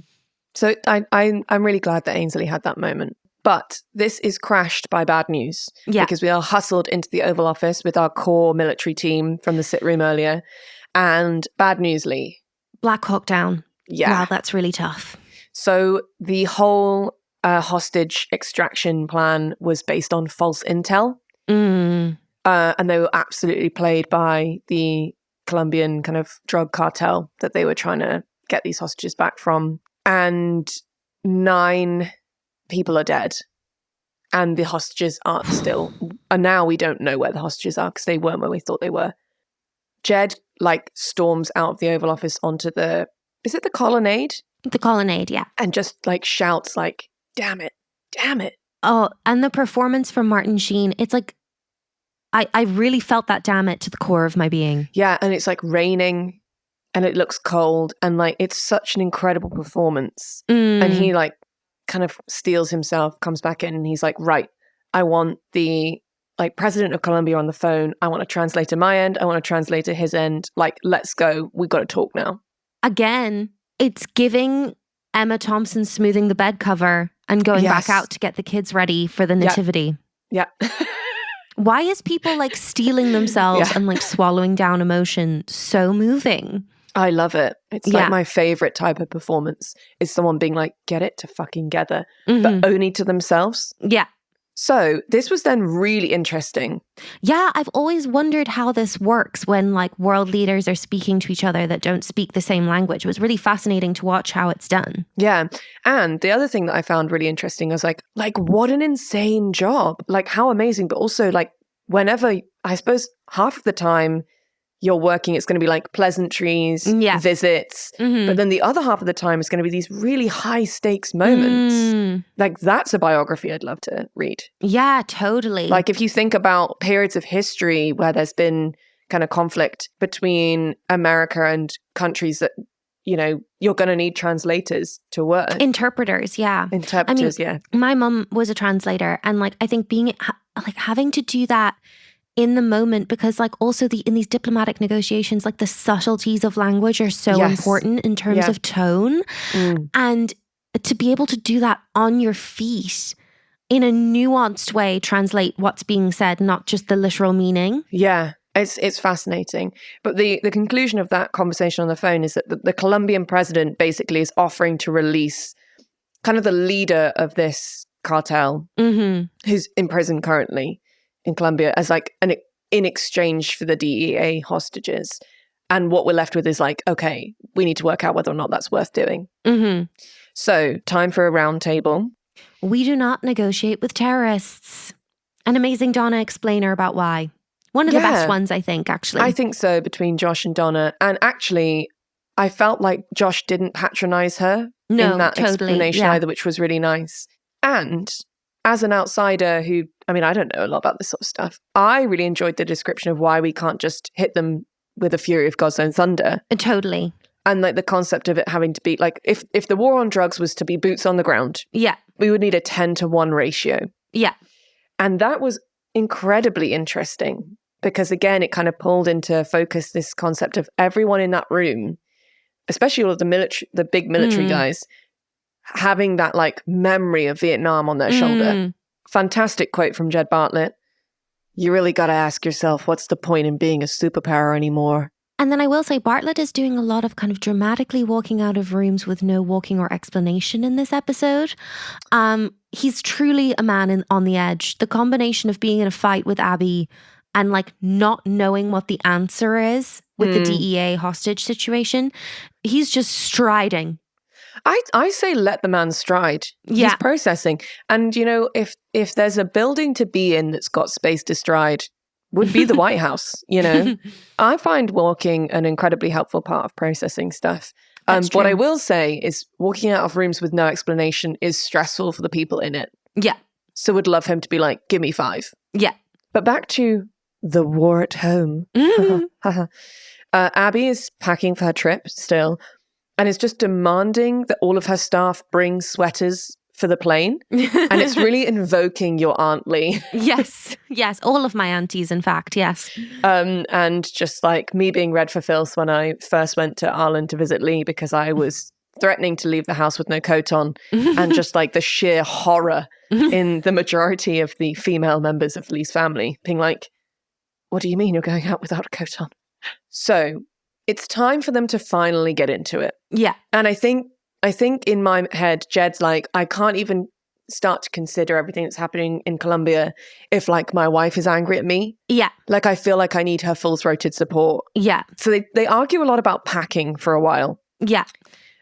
So I'm really glad that Ainsley had that moment. But this is crashed by bad news. Yeah. Because we are hustled into the Oval Office with our core military team from the sit room earlier. And bad news, Leigh. Black Hawk Down. Yeah. Wow, that's really tough. So the whole hostage extraction plan was based on false intel. And they were absolutely played by the Colombian kind of drug cartel that they were trying to get these hostages back from. And 9 people are dead. And the hostages aren't still. And now we don't know where the hostages are because they weren't where we thought they were. Jed like storms out of the Oval Office onto the... Is it the colonnade? The colonnade, yeah. And just like shouts like, damn it, damn it. Oh, and the performance from Martin Sheen, it's like, I really felt that damn it to the core of my being. Yeah, and it's like raining and it looks cold and like it's such an incredible performance. And he like kind of steels himself, comes back in and he's like, right, I want the like president of Colombia on the phone. I want a translator my end. I want a translator his end. Like, let's go. We've got to talk now. Again, it's giving Emma Thompson smoothing the bed cover and going back out to get the kids ready for the nativity. Yeah. Why is people like stealing themselves and like swallowing down emotion so moving? I love it. It's like my favorite type of performance is someone being like, get it to fucking together, but only to themselves. Yeah. So this was then really interesting. Yeah, I've always wondered how this works when like world leaders are speaking to each other that don't speak the same language. It was really fascinating to watch how it's done. Yeah. And the other thing that I found really interesting was like what an insane job. Like how amazing, but also like whenever, I suppose half of the time you're working, it's going to be like pleasantries, visits. But then the other half of the time is going to be these really high stakes moments. Like that's a biography I'd love to read. Yeah, totally. Like if you think about periods of history where there's been kind of conflict between America and countries that, you know, you're going to need translators to work. Interpreters, yeah. Interpreters, yeah. My mum was a translator, and like I think being like having to do that in the moment, because like also in these diplomatic negotiations, like the subtleties of language are so important in terms of tone. And to be able to do that on your feet in a nuanced way, translate what's being said, not just the literal meaning. Yeah. It's fascinating. But the conclusion of that conversation on the phone is that the Colombian president basically is offering to release kind of the leader of this cartel, who's in prison currently in Colombia, as like in exchange for the DEA hostages. And what we're left with is like, okay, we need to work out whether or not that's worth doing. So time for a round table. We do not negotiate with terrorists. An amazing Donna explainer about why. One of the best ones, I think, actually. I think so, between Josh and Donna. And actually, I felt like Josh didn't patronize her in that explanation either, which was really nice. And as an outsider who, I mean, I don't know a lot about this sort of stuff, I really enjoyed the description of why we can't just hit them with the fury of God's own thunder. Totally. And like the concept of it having to be, like, if the war on drugs was to be boots on the ground, we would need a 10-to-1 ratio. Yeah. And that was incredibly interesting. Because again, it kind of pulled into focus this concept of everyone in that room, especially all of the big military guys, having that like memory of Vietnam on their shoulder. Fantastic quote from Jed Bartlet. You really got to ask yourself, what's the point in being a superpower anymore? And then I will say Bartlet is doing a lot of kind of dramatically walking out of rooms with no walking or explanation in this episode. He's truly a man on the edge. The combination of being in a fight with Abby and like not knowing what the answer is with the DEA hostage situation, he's just striding. I say let the man stride. Yeah. He's processing. And, you know, if there's a building to be in that's got space to stride, would be the White House, you know. I find walking an incredibly helpful part of processing stuff. What I will say is walking out of rooms with no explanation is stressful for the people in it. Yeah. So would love him to be like, give me 5. Yeah. But back to the war at home. Abby is packing for her trip still and is just demanding that all of her staff bring sweaters for the plane. And it's really invoking your Aunt Leigh. Yes. All of my aunties, in fact, yes. And just like me being red for filth when I first went to Ireland to visit Leigh because I was threatening to leave the house with no coat on, and just like the sheer horror in the majority of the female members of Leigh's family being like, what do you mean you're going out without a coat on? So it's time for them to finally get into it. Yeah. And I think in my head, Jed's like, I can't even start to consider everything that's happening in Colombia if like my wife is angry at me. Yeah. Like I feel like I need her full-throated support. Yeah. So they argue a lot about packing for a while. Yeah.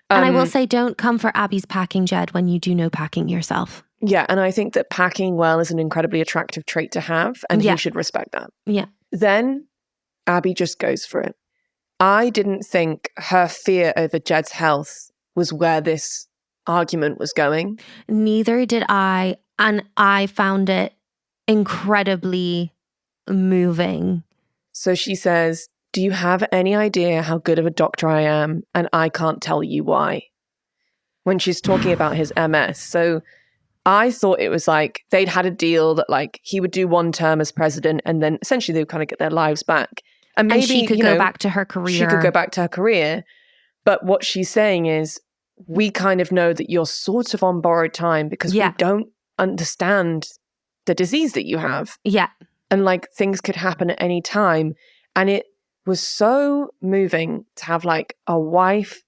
And I will say, don't come for Abby's packing, Jed, when you do no packing yourself. Yeah. And I think that packing well is an incredibly attractive trait to have, and he should respect that. Yeah. Then Abby just goes for it. I didn't think her fear over Jed's health was where this argument was going. Neither did I. And I found it incredibly moving. So she says, do you have any idea how good of a doctor I am? And I can't tell you why. When she's talking about his MS. So I thought it was like they'd had a deal that like he would do 1 term as president and then essentially they would kind of get their lives back. And maybe she could go back to her career. She could go back to her career. But what she's saying is, we kind of know that you're sort of on borrowed time because we don't understand the disease that you have. Yeah. And like things could happen at any time. And it was so moving to have like a wife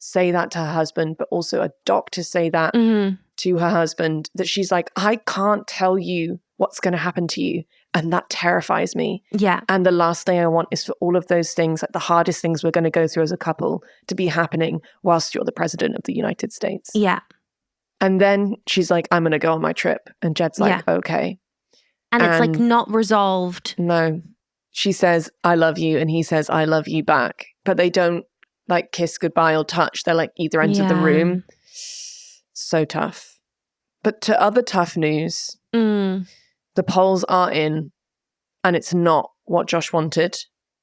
say that to her husband, but also a doctor say that to her husband, that she's like, I can't tell you what's going to happen to you. And that terrifies me. Yeah. And the last thing I want is for all of those things, like the hardest things we're going to go through as a couple, to be happening whilst you're the president of the United States. Yeah. And then she's like, I'm going to go on my trip. And Jed's like, okay. And it's like not resolved. No. she says, I love you, and he says, I love you back. But they don't like kiss goodbye or touch. They're like either enter the room. So tough. But to other tough news, the polls are in, and it's not what Josh wanted.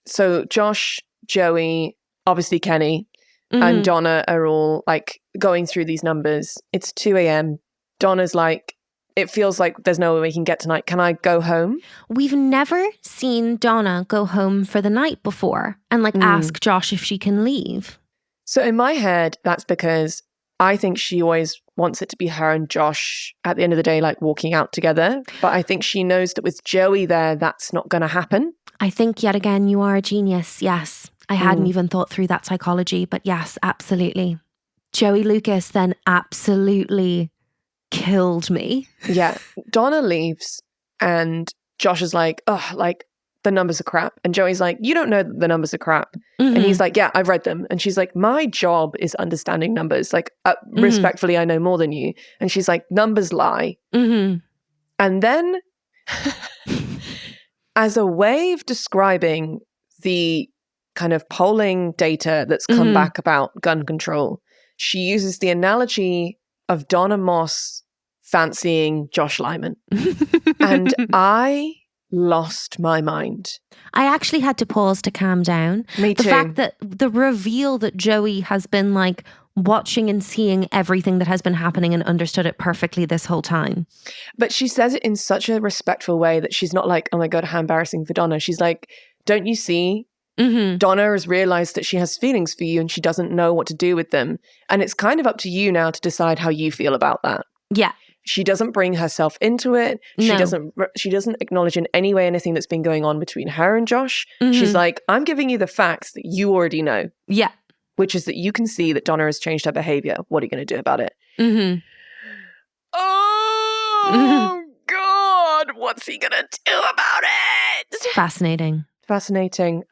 So Josh, Joey, obviously Kenny, and Donna are all like going through these numbers. It's 2 a.m. Donna's like, it feels like there's no way we can get tonight. Can I go home? We've never seen Donna go home for the night before and like ask Josh if she can leave. So in my head, that's because I think she always wants it to be her and Josh at the end of the day, like walking out together. But I think she knows that with Joey there, that's not going to happen. I think yet again, you are a genius. Yes. I hadn't even thought through that psychology, but yes, absolutely. Joey Lucas then absolutely killed me. Yeah. Donna leaves and Josh is like, oh, like the numbers are crap. And Joey's like, you don't know that the numbers are crap. And he's like, yeah, I've read them. And she's like, my job is understanding numbers. Like, respectfully, I know more than you. And she's like, numbers lie. And then as a way of describing the kind of polling data that's come back about gun control, she uses the analogy of Donna Moss fancying Josh Lyman. And I lost my mind. I actually had to pause to calm down. Me too. The fact that the reveal that Joey has been like watching and seeing everything that has been happening and understood it perfectly this whole time. But she says it in such a respectful way that she's not like, oh my God, how embarrassing for Donna. She's like, don't you see? Donna has realized that she has feelings for you and she doesn't know what to do with them. And it's kind of up to you now to decide how you feel about that. Yeah. She doesn't bring herself into it. She doesn't acknowledge in any way anything that's been going on between her and Josh. She's like, I'm giving you the facts that you already know. Yeah. Which is that you can see that Donna has changed her behavior. What are you going to do about it? Oh, God. What's he going to do about it? Fascinating. Fascinating.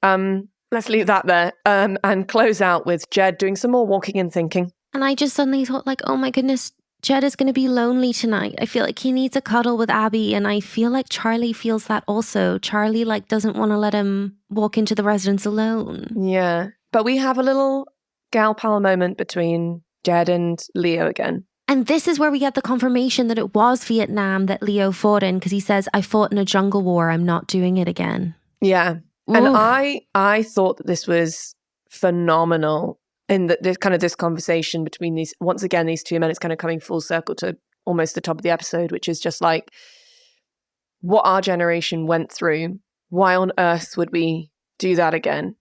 Let's leave that there and close out with Jed doing some more walking and thinking. And I just suddenly thought like, oh my goodness, Jed is going to be lonely tonight. I feel like he needs a cuddle with Abby, and I feel like Charlie feels that also. Charlie like doesn't want to let him walk into the residence alone. Yeah. But we have a little gal pal moment between Jed and Leo again. And this is where we get the confirmation that it was Vietnam that Leo fought in, because he says, I fought in a jungle war. I'm not doing it again. Yeah. And I thought that this was phenomenal in that this kind of this conversation between these, once again, these two men, it's kind of coming full circle to almost the top of the episode, which is just like what our generation went through. Why on earth would we do that again?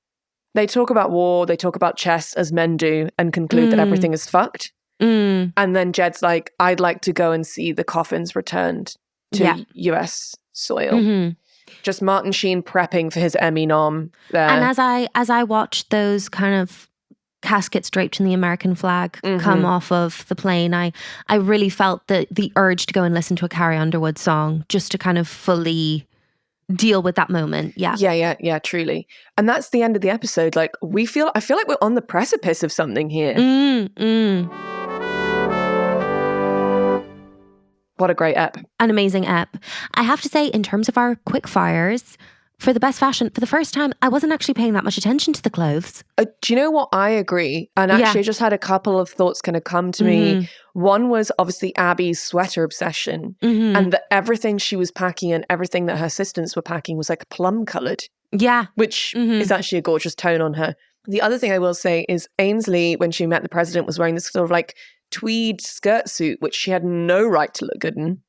They talk about war, they talk about chess as men do and conclude that everything is fucked. And then Jed's like, I'd like to go and see the coffins returned to US soil. Just Martin Sheen prepping for his Emmy nom there. And as I watched those kind of caskets draped in the American flag come off of the plane, I really felt the urge to go and listen to a Carrie Underwood song just to kind of fully deal with that moment. Yeah, truly. And that's the end of the episode. Like I feel like we're on the precipice of something here. What a great ep. An amazing ep. I have to say, in terms of our quick fires, for the best fashion, for the first time, I wasn't actually paying that much attention to the clothes. Do you know what? I agree. And actually, I just had a couple of thoughts kind of come to me. One was obviously Abby's sweater obsession and that everything she was packing and everything that her assistants were packing was like plum coloured. Yeah. Which is actually a gorgeous tone on her. The other thing I will say is Ainsley, when she met the president, was wearing this sort of like tweed skirt suit, which she had no right to look good in.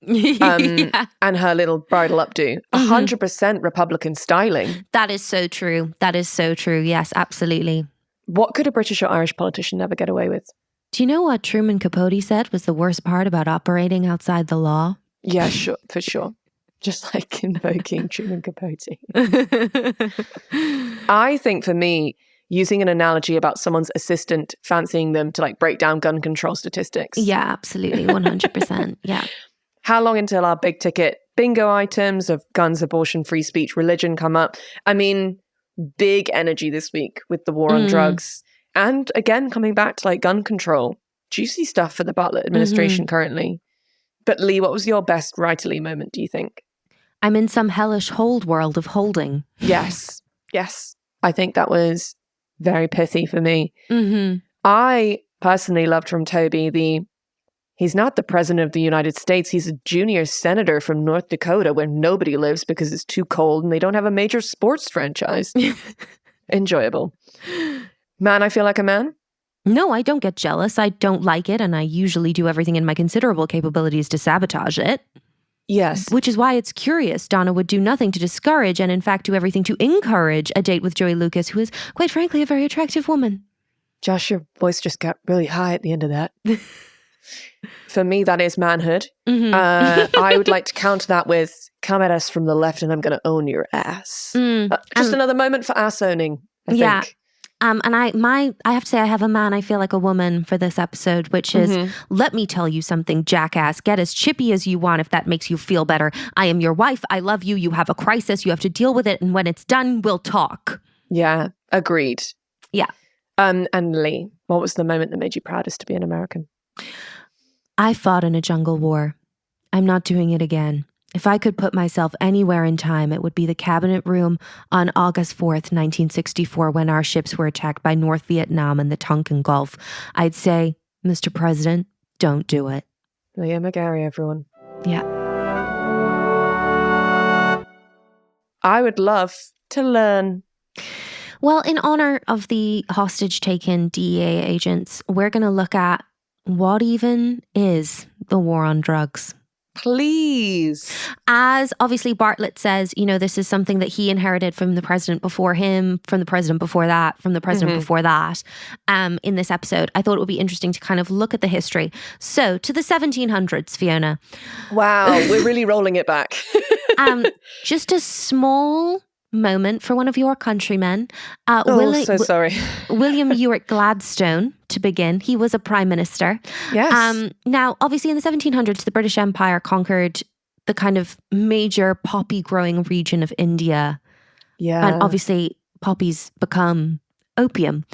And her little bridal updo. 100% Republican styling. That is so true. That is so true. Yes, absolutely. What could a British or Irish politician never get away with? Do you know what Truman Capote said was the worst part about operating outside the law? Yeah, sure, for sure. Just like invoking Truman Capote. I think for me, using an analogy about someone's assistant fancying them to like break down gun control statistics. Yeah, absolutely. 100%. Yeah. How long until our big ticket bingo items of guns, abortion, free speech, religion come up? I mean, big energy this week with the war on drugs. And again, coming back to like gun control. Juicy stuff for the Bartlet administration currently. But Leigh, what was your best writerly moment, do you think? I'm in some hellish hold world of holding. Yes. Yes. I think that was very pithy for me. Mm-hmm. I personally loved from Toby he's not the president of the United States. He's a junior senator from North Dakota where nobody lives because it's too cold and they don't have a major sports franchise. Enjoyable. Man, I feel like a man? No, I don't get jealous. I don't like it, and I usually do everything in my considerable capabilities to sabotage it. Yes. Which is why it's curious Donna would do nothing to discourage and in fact do everything to encourage a date with Joey Lucas, who is, quite frankly, a very attractive woman. Josh, your voice just got really high at the end of that. For me, that is manhood. Mm-hmm. I would like to counter that with, come at us from the left and I'm going to own your ass. Just another moment for ass owning, I think. And I have to say I have a man I feel like a woman for this episode, which is, let me tell you something, jackass. Get as chippy as you want if that makes you feel better. I am your wife. I love you. You have a crisis. You have to deal with it. And when it's done, we'll talk. Yeah, agreed. Yeah. And Leigh, what was the moment that made you proudest to be an American? I fought in a jungle war. I'm not doing it again. If I could put myself anywhere in time, it would be the cabinet room on August 4th, 1964, when our ships were attacked by North Vietnam and the Tonkin Gulf. I'd say, Mr. President, don't do it. Leah McGarry, everyone. Yeah. I would love to learn. Well, in honor of the hostage-taken DEA agents, we're going to look at what even is the war on drugs. Please. As obviously Bartlet says, this is something that he inherited from the president before him, from the president before that, from the president before that. In this episode, I thought it would be interesting to kind of look at the history. So to the 1700s, Fiona. Wow, we're really rolling it back. Just a small moment for one of your countrymen. So sorry. William Ewart Gladstone, to begin. He was a prime minister. Yes. Now, obviously in the 1700s, the British Empire conquered the kind of major poppy growing region of India. Yeah. And obviously poppies become opium,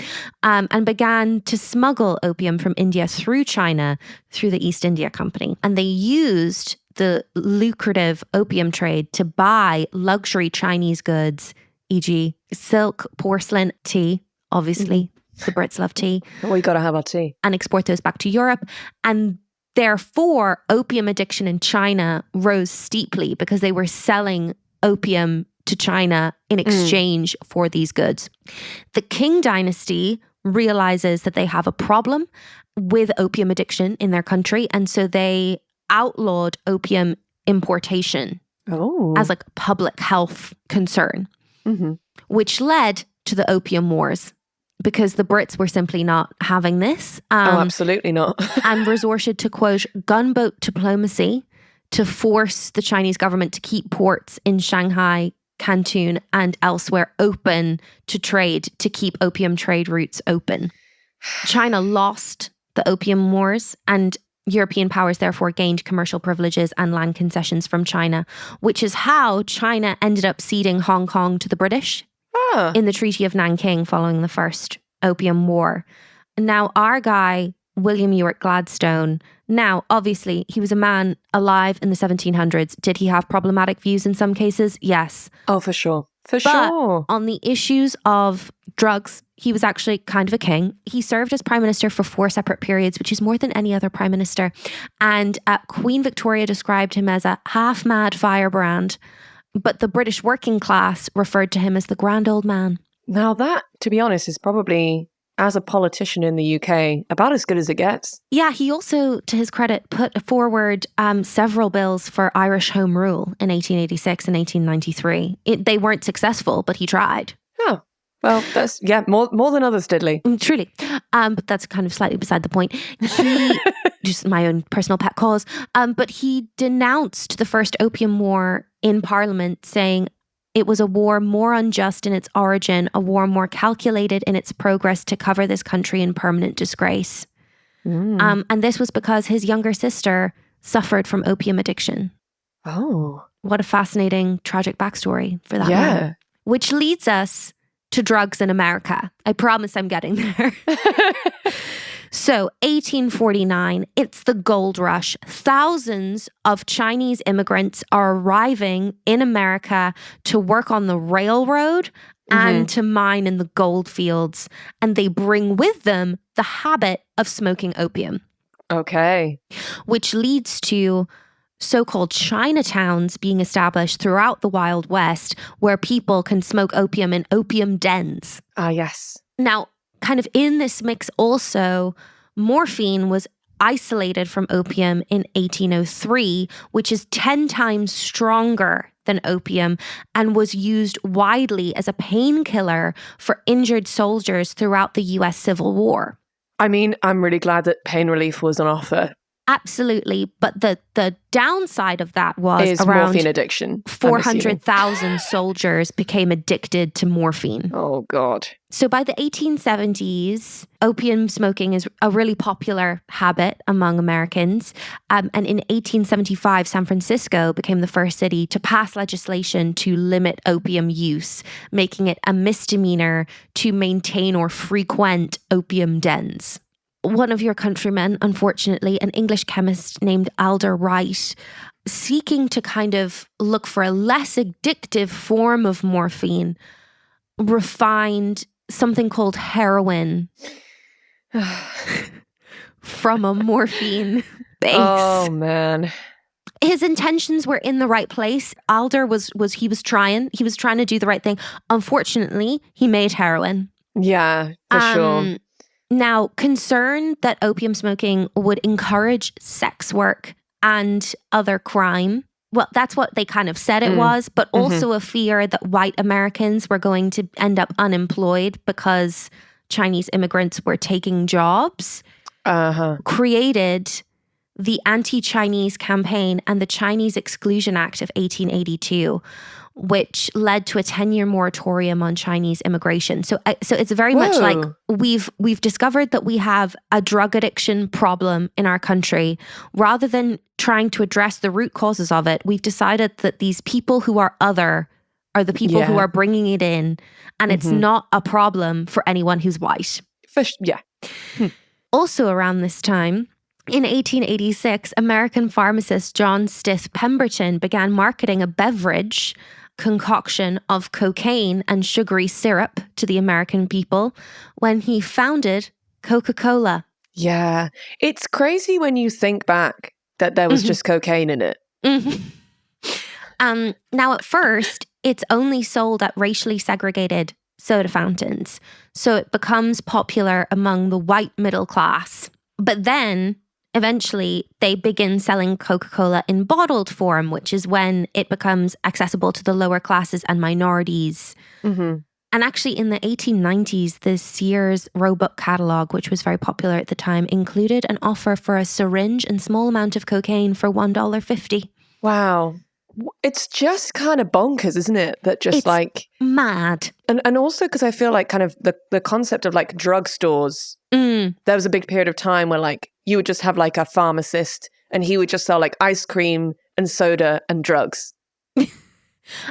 and began to smuggle opium from India through China through the East India Company. And they used the lucrative opium trade to buy luxury Chinese goods, e.g. silk, porcelain, tea, obviously. The Brits love tea. We got to have our tea. And export those back to Europe. And therefore, opium addiction in China rose steeply because they were selling opium to China in exchange for these goods. The Qing dynasty realizes that they have a problem with opium addiction in their country. And so they outlawed opium importation as like a public health concern, which led to the Opium Wars because the Brits were simply not having this. Absolutely not. And resorted to, quote, gunboat diplomacy to force the Chinese government to keep ports in Shanghai, Canton, and elsewhere open to trade, to keep opium trade routes open. China lost the Opium Wars, and European powers therefore gained commercial privileges and land concessions from China, which is how China ended up ceding Hong Kong to the British in the Treaty of Nanking following the First Opium War. Now, our guy, William Ewart Gladstone, now, obviously, he was a man alive in the 1700s. Did he have problematic views in some cases? Yes. Oh, for sure. But on the issues of drugs, he was actually kind of a king. He served as prime minister for 4 separate periods, which is more than any other prime minister. And Queen Victoria described him as a half-mad firebrand. But the British working class referred to him as the grand old man. Now that, to be honest, is probably, as a politician in the UK, about as good as it gets. Yeah, he also, to his credit, put forward several bills for Irish Home Rule in 1886 and 1893. They weren't successful, but he tried. Oh, well, that's, more than others did, Leigh. Truly. But that's kind of slightly beside the point. He, just my own personal pet cause, but he denounced the First Opium War in Parliament, saying it was a war more unjust in its origin, a war more calculated in its progress to cover this country in permanent disgrace. And this was because his younger sister suffered from opium addiction. Oh. What a fascinating, tragic backstory for that man. Which leads us to drugs in America. I promise I'm getting there. So 1849, it's the gold rush. Thousands of Chinese immigrants are arriving in America to work on the railroad and to mine in the gold fields. And they bring with them the habit of smoking opium. Okay. Which leads to so-called Chinatowns being established throughout the Wild West where people can smoke opium in opium dens. Ah, yes. Now, kind of in this mix also, morphine was isolated from opium in 1803, which is 10 times stronger than opium and was used widely as a painkiller for injured soldiers throughout the US Civil War. I mean, I'm really glad that pain relief was on offer. Absolutely. But the downside of that was Is around morphine addiction. 400,000 soldiers became addicted to morphine. Oh, God. So by the 1870s, opium smoking is a really popular habit among Americans. And in 1875, San Francisco became the first city to pass legislation to limit opium use, making it a misdemeanor to maintain or frequent opium dens. One of your countrymen, unfortunately, an English chemist named Alder Wright, seeking to kind of look for a less addictive form of morphine, refined something called heroin from a morphine base. Oh, man. His intentions were in the right place. Alder was trying to do the right thing. Unfortunately, he made heroin. Yeah, for sure. Now, concern that opium smoking would encourage sex work and other crime. Well, that's what they kind of said it was, but also a fear that white Americans were going to end up unemployed because Chinese immigrants were taking jobs, created the Anti-Chinese Campaign and the Chinese Exclusion Act of 1882, which led to a 10-year moratorium on Chinese immigration. So it's very much like we've discovered that we have a drug addiction problem in our country. Rather than trying to address the root causes of it, we've decided that these people who are other are the people who are bringing it in, and it's not a problem for anyone who's white. Also around this time, in 1886, American pharmacist John Stith Pemberton began marketing a beverage concoction of cocaine and sugary syrup to the American people when he founded Coca-Cola. Yeah. It's crazy when you think back that there was just cocaine in it. Now, at first, it's only sold at racially segregated soda fountains. So it becomes popular among the white middle class. But then eventually, they begin selling Coca-Cola in bottled form, which is when it becomes accessible to the lower classes and minorities. And actually, in the 1890s, the Sears Roebuck catalog, which was very popular at the time, included an offer for a syringe and small amount of cocaine for $1.50. Wow. It's just kind of bonkers, isn't it? That just it's like... mad. And also because I feel like kind of the concept of like drugstores, there was a big period of time where like you would just have like a pharmacist and he would just sell like ice cream and soda and drugs.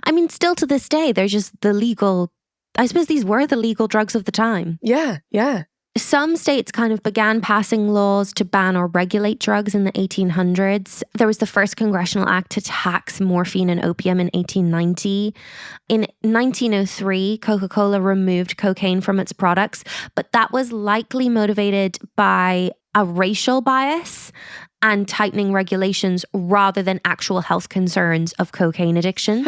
I mean, still to this day, they're just the legal... I suppose these were the legal drugs of the time. Yeah, yeah. Some states kind of began passing laws to ban or regulate drugs in the 1800s. There was the first congressional act to tax morphine and opium in 1890. In 1903, Coca-Cola removed cocaine from its products, but that was likely motivated by a racial bias and tightening regulations rather than actual health concerns of cocaine addiction.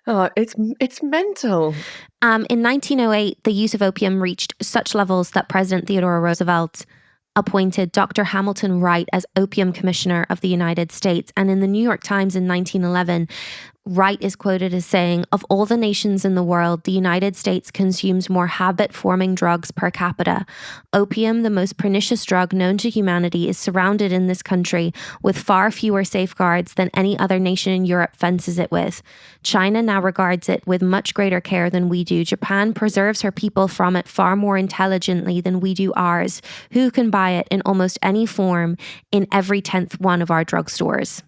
Oh, it's mental. In 1908, the use of opium reached such levels that President Theodore Roosevelt appointed Dr. Hamilton Wright as Opium Commissioner of the United States. And in the New York Times in 1911, Wright is quoted as saying, "Of all the nations in the world, the United States consumes more habit-forming drugs per capita. Opium, the most pernicious drug known to humanity, is surrounded in this country with far fewer safeguards than any other nation in Europe fences it with. China now regards it with much greater care than we do. Japan preserves her people from it far more intelligently than we do ours. Who can buy it in almost any form in every 10th one of our drugstores?"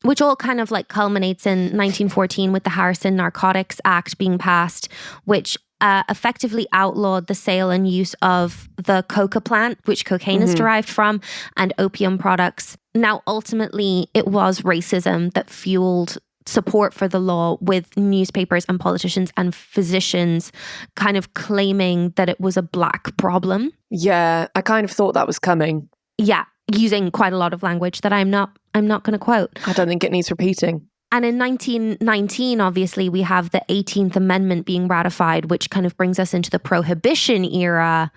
Which all kind of like culminates in 1914 with the Harrison Narcotics Act being passed, which effectively outlawed the sale and use of the coca plant, which cocaine is derived from, and opium products. Now, ultimately, it was racism that fueled support for the law, with newspapers and politicians and physicians kind of claiming that it was a Black problem. Yeah, I kind of thought that was coming. Yeah, using quite a lot of language that I'm not going to quote. I don't think it needs repeating. And in 1919, obviously, we have the 18th Amendment being ratified, which kind of brings us into the Prohibition era,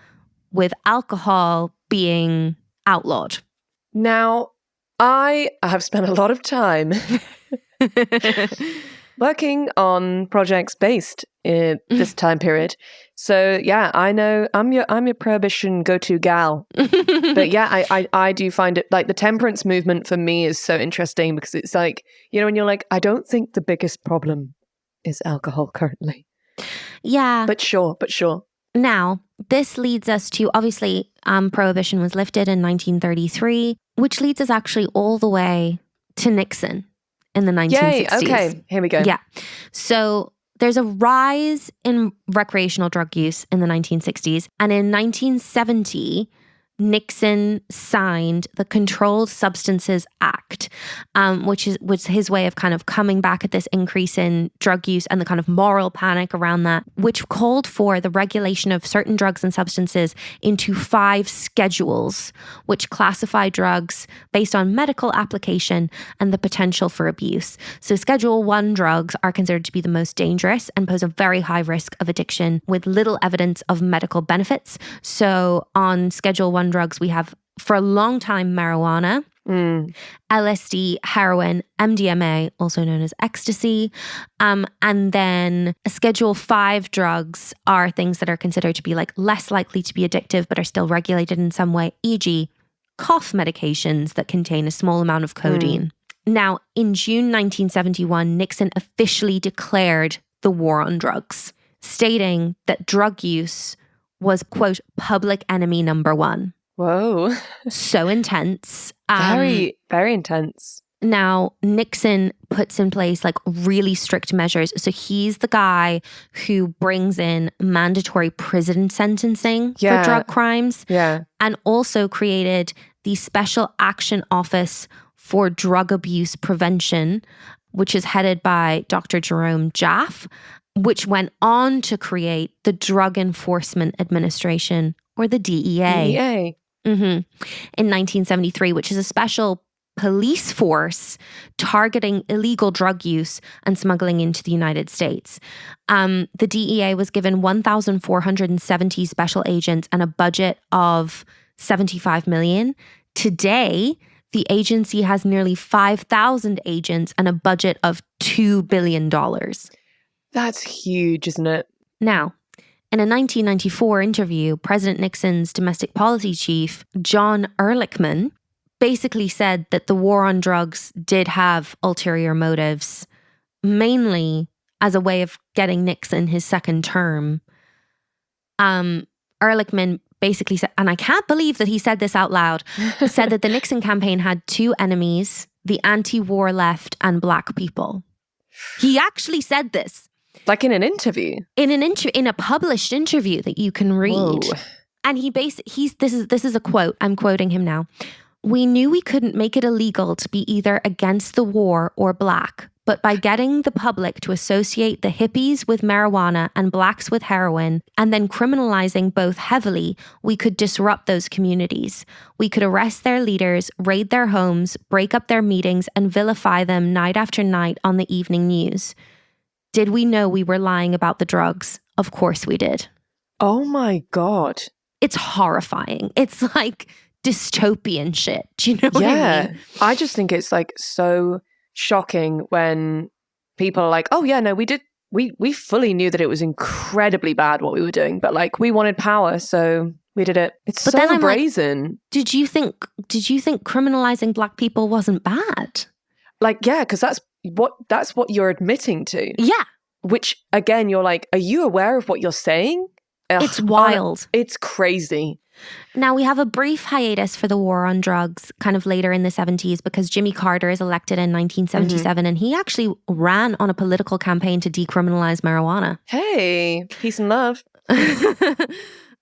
with alcohol being outlawed. Now, I have spent a lot of time working on projects based in this time period. So yeah, I know I'm your prohibition go-to gal. But yeah, I do find it, like, the temperance movement for me is so interesting, because it's like, you know, when you're like, I don't think the biggest problem is alcohol currently. Yeah. But sure. Now, this leads us to, obviously, Prohibition was lifted in 1933, which leads us actually all the way to Nixon in the 1960s. Yay, okay, here we go. Yeah. So there's a rise in recreational drug use in the 1960s. And in 1970, Nixon signed the Controlled Substances Act, which was his way of kind of coming back at this increase in drug use and the kind of moral panic around that, which called for the regulation of certain drugs and substances into 5 schedules, which classify drugs based on medical application and the potential for abuse. So Schedule 1 drugs are considered to be the most dangerous and pose a very high risk of addiction with little evidence of medical benefits. So on Schedule 1 drugs, we have, for a long time, marijuana, LSD, heroin, MDMA, also known as ecstasy. And then Schedule 5 drugs are things that are considered to be like less likely to be addictive, but are still regulated in some way, e.g. cough medications that contain a small amount of codeine. Now, in June 1971, Nixon officially declared the war on drugs, stating that drug use was, quote, public enemy number 1. Whoa. So intense. Very, very intense. Now, Nixon puts in place like really strict measures. So he's the guy who brings in mandatory prison sentencing for drug crimes. Yeah. And also created the Special Action Office for Drug Abuse Prevention, which is headed by Dr. Jerome Jaffe, which went on to create the Drug Enforcement Administration, or the DEA. In 1973, which is a special police force targeting illegal drug use and smuggling into the United States. The DEA was given 1,470 special agents and a budget of $75 million. Today, the agency has nearly 5,000 agents and a budget of $2 billion. That's huge, isn't it? Now, in a 1994 interview, President Nixon's domestic policy chief, John Ehrlichman, basically said that the war on drugs did have ulterior motives, mainly as a way of getting Nixon his second term. Ehrlichman basically said, and I can't believe that he said this out loud, said that the Nixon campaign had 2 enemies, the anti-war left and Black people. He actually said this. Like in an interview? In a published interview that you can read. Whoa. And this is a quote. I'm quoting him now. "We knew we couldn't make it illegal to be either against the war or Black, but by getting the public to associate the hippies with marijuana and Blacks with heroin, and then criminalizing both heavily, we could disrupt those communities. We could arrest their leaders, raid their homes, break up their meetings, and vilify them night after night on the evening news. Did we know we were lying about the drugs? Of course we did." Oh my God. It's horrifying. It's like dystopian shit. Do you know what I mean? I just think it's like so shocking when people are like, oh yeah, no, we fully knew that it was incredibly bad what we were doing, but like we wanted power, so we did it. It's but so brazen. Like, did you think criminalizing Black people wasn't bad? Like, yeah, because that's what you're admitting to. Yeah. Which again, you're like, are you aware of what you're saying? It's wild. It's crazy. Now, we have a brief hiatus for the war on drugs kind of later in the 70s because Jimmy Carter is elected in 1977 and he actually ran on a political campaign to decriminalize marijuana. Hey, peace and love.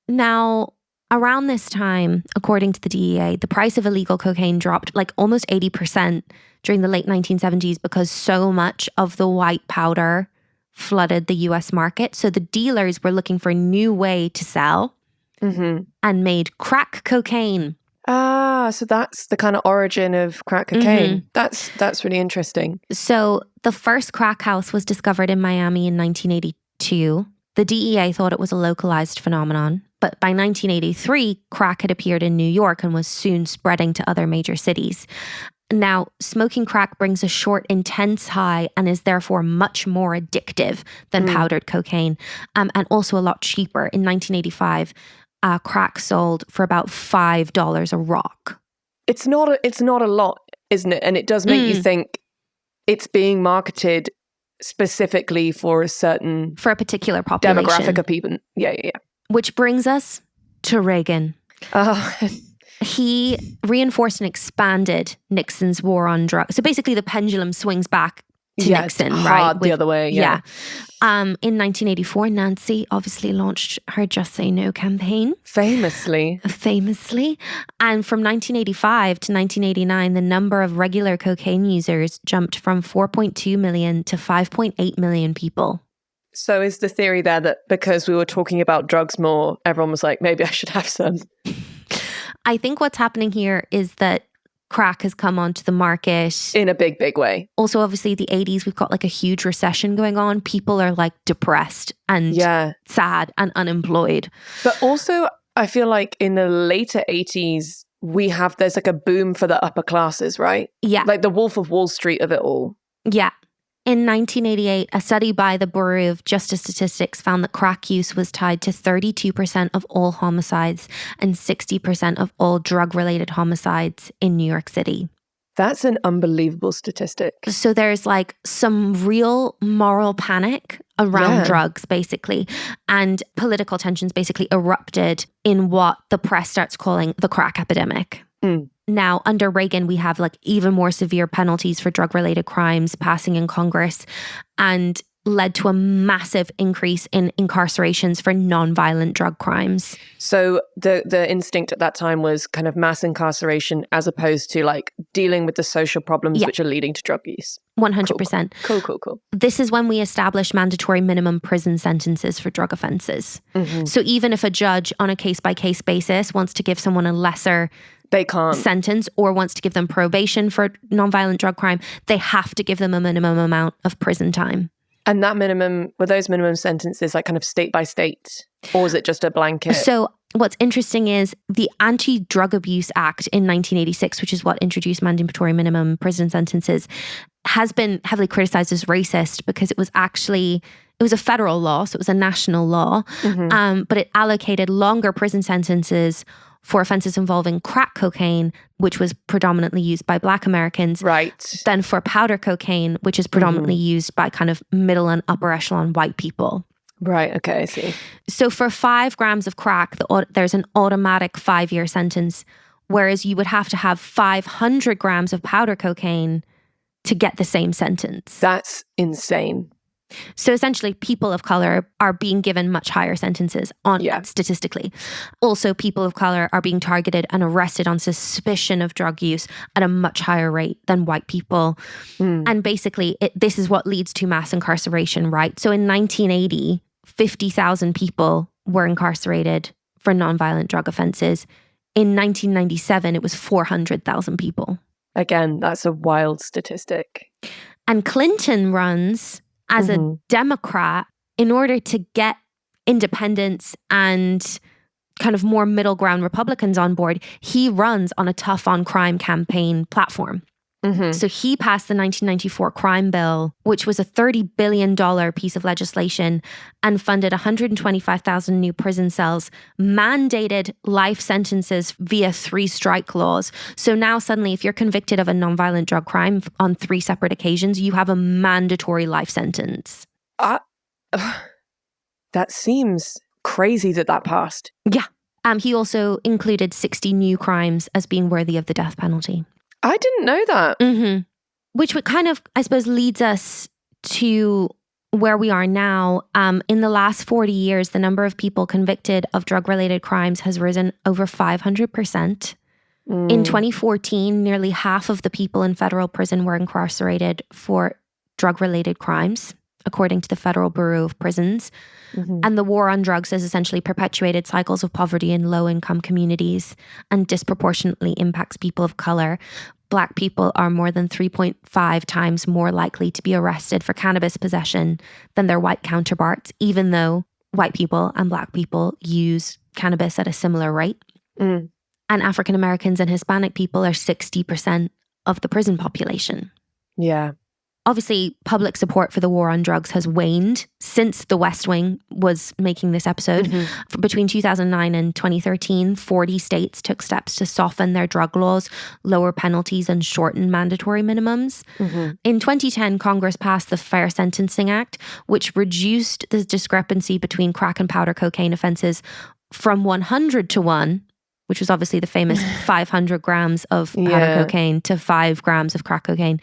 Now, around this time, according to the DEA, the price of illegal cocaine dropped like almost 80% during the late 1970s because so much of the white powder flooded the US market. So the dealers were looking for a new way to sell and made crack cocaine. Ah, so that's the kind of origin of crack cocaine. That's really interesting. So the first crack house was discovered in Miami in 1982. The DEA thought it was a localized phenomenon. But by 1983, crack had appeared in New York and was soon spreading to other major cities. Now, smoking crack brings a short, intense high and is therefore much more addictive than powdered cocaine, and also a lot cheaper. In 1985, crack sold for about $5 a rock. It's not a lot, isn't it? And it does make you think it's being marketed specifically for a particular population. Demographic of people. Yeah. Which brings us to Reagan. He reinforced and expanded Nixon's war on drugs. So basically the pendulum swings back to Nixon, right? The other way, yeah. In 1984, Nancy obviously launched her Just Say No campaign. Famously. And from 1985 to 1989, the number of regular cocaine users jumped from 4.2 million to 5.8 million people. So is the theory there that because we were talking about drugs more, everyone was like, maybe I should have some? I think what's happening here is that crack has come onto the market. In a big, big way. Also, obviously, the 80s, we've got like a huge recession going on. People are like depressed and sad and unemployed. But also, I feel like in the later 80s, there's like a boom for the upper classes, right? Yeah. Like the Wolf of Wall Street of it all. Yeah. In 1988, a study by the Bureau of Justice Statistics found that crack use was tied to 32% of all homicides and 60% of all drug-related homicides in New York City. That's an unbelievable statistic. So there's like some real moral panic around drugs, basically. And political tensions basically erupted in what the press starts calling the crack epidemic. Now, under Reagan, we have like even more severe penalties for drug-related crimes passing in Congress and led to a massive increase in incarcerations for nonviolent drug crimes. So the instinct at that time was kind of mass incarceration as opposed to like dealing with the social problems which are leading to drug use. 100%. Cool. This is when we established mandatory minimum prison sentences for drug offenses. So even if a judge on a case-by-case basis wants to give someone a lesser sentence or wants to give them probation for nonviolent drug crime, they have to give them a minimum amount of prison time. And were those minimum sentences like kind of state by state? Or was it just a blanket? So what's interesting is the Anti-Drug Abuse Act in 1986, which is what introduced mandatory minimum prison sentences, has been heavily criticized as racist because it was a federal law, so it was a national law, but it allocated longer prison sentences for offenses involving crack cocaine, which was predominantly used by Black Americans, than for powder cocaine, which is predominantly used by kind of middle and upper echelon white people. Right, okay, I see. So for 5 grams of crack, there's an automatic 5-year sentence, whereas you would have to have 500 grams of powder cocaine to get the same sentence. That's insane. So essentially, people of color are being given much higher sentences statistically. Also, people of color are being targeted and arrested on suspicion of drug use at a much higher rate than white people. And basically, this is what leads to mass incarceration, right? So in 1980, 50,000 people were incarcerated for nonviolent drug offenses. In 1997, it was 400,000 people. Again, that's a wild statistic. And Clinton runs as a Democrat in order to get independents and kind of more middle ground Republicans on board. He runs on a tough on crime campaign platform. So he passed the 1994 crime bill, which was a $30 billion piece of legislation and funded 125,000 new prison cells, mandated life sentences via 3 strike laws. So now suddenly, if you're convicted of a nonviolent drug crime on 3 separate occasions, you have a mandatory life sentence. That seems crazy that passed. Yeah. He also included 60 new crimes as being worthy of the death penalty. I didn't know that. Mm-hmm. Which would kind of, I suppose, leads us to where we are now. In the last 40 years, the number of people convicted of drug-related crimes has risen over 500%. In 2014, nearly half of the people in federal prison were incarcerated for drug-related crimes, according to the Federal Bureau of Prisons. Mm-hmm. And the war on drugs has essentially perpetuated cycles of poverty in low-income communities and disproportionately impacts people of color. Black people are more than 3.5 times more likely to be arrested for cannabis possession than their white counterparts, even though white people and Black people use cannabis at a similar rate. Mm. And African Americans and Hispanic people are 60% of the prison population. Yeah. Obviously, public support for the war on drugs has waned since The West Wing was making this episode. Mm-hmm. Between 2009 and 2013, 40 states took steps to soften their drug laws, lower penalties, and shorten mandatory minimums. Mm-hmm. In 2010, Congress passed the Fair Sentencing Act, which reduced the discrepancy between crack and powder cocaine offenses from 100 to 1, which was obviously the famous 500 grams of powder cocaine to 5 grams of crack cocaine,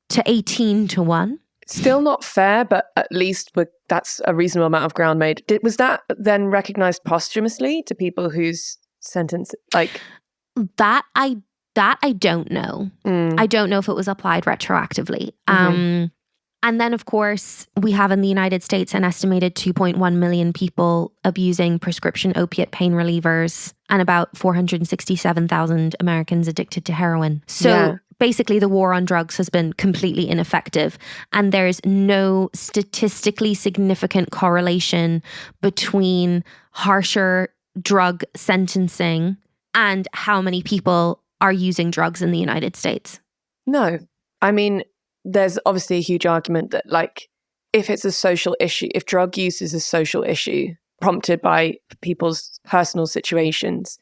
to 18 to 1. Still not fair, but at least that's a reasonable amount of ground made. Was that then recognized posthumously to people whose sentence, like... That I don't know. I don't know if it was applied retroactively. Mm-hmm. And then, of course, we have in the United States an estimated 2.1 million people abusing prescription opiate pain relievers and about 467,000 Americans addicted to heroin. So basically, the war on drugs has been completely ineffective. And there's no statistically significant correlation between harsher drug sentencing and how many people are using drugs in the United States. No. I mean, there's obviously a huge argument that, like, if it's a social issue, if drug use is a social issue prompted by people's personal situations,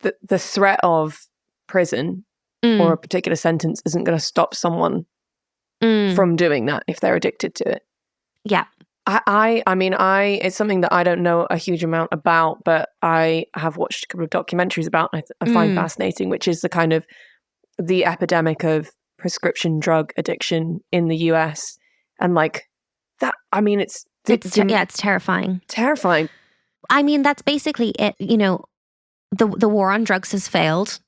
the threat of prison or a particular sentence isn't going to stop someone from doing that if they're addicted to it. Yeah. I mean, it's something that I don't know a huge amount about, but I have watched a couple of documentaries about, I find fascinating, which is the kind of the epidemic of prescription drug addiction in the US. And like that, I mean, it's terrifying. Terrifying. I mean, that's basically it. You know, the war on drugs has failed.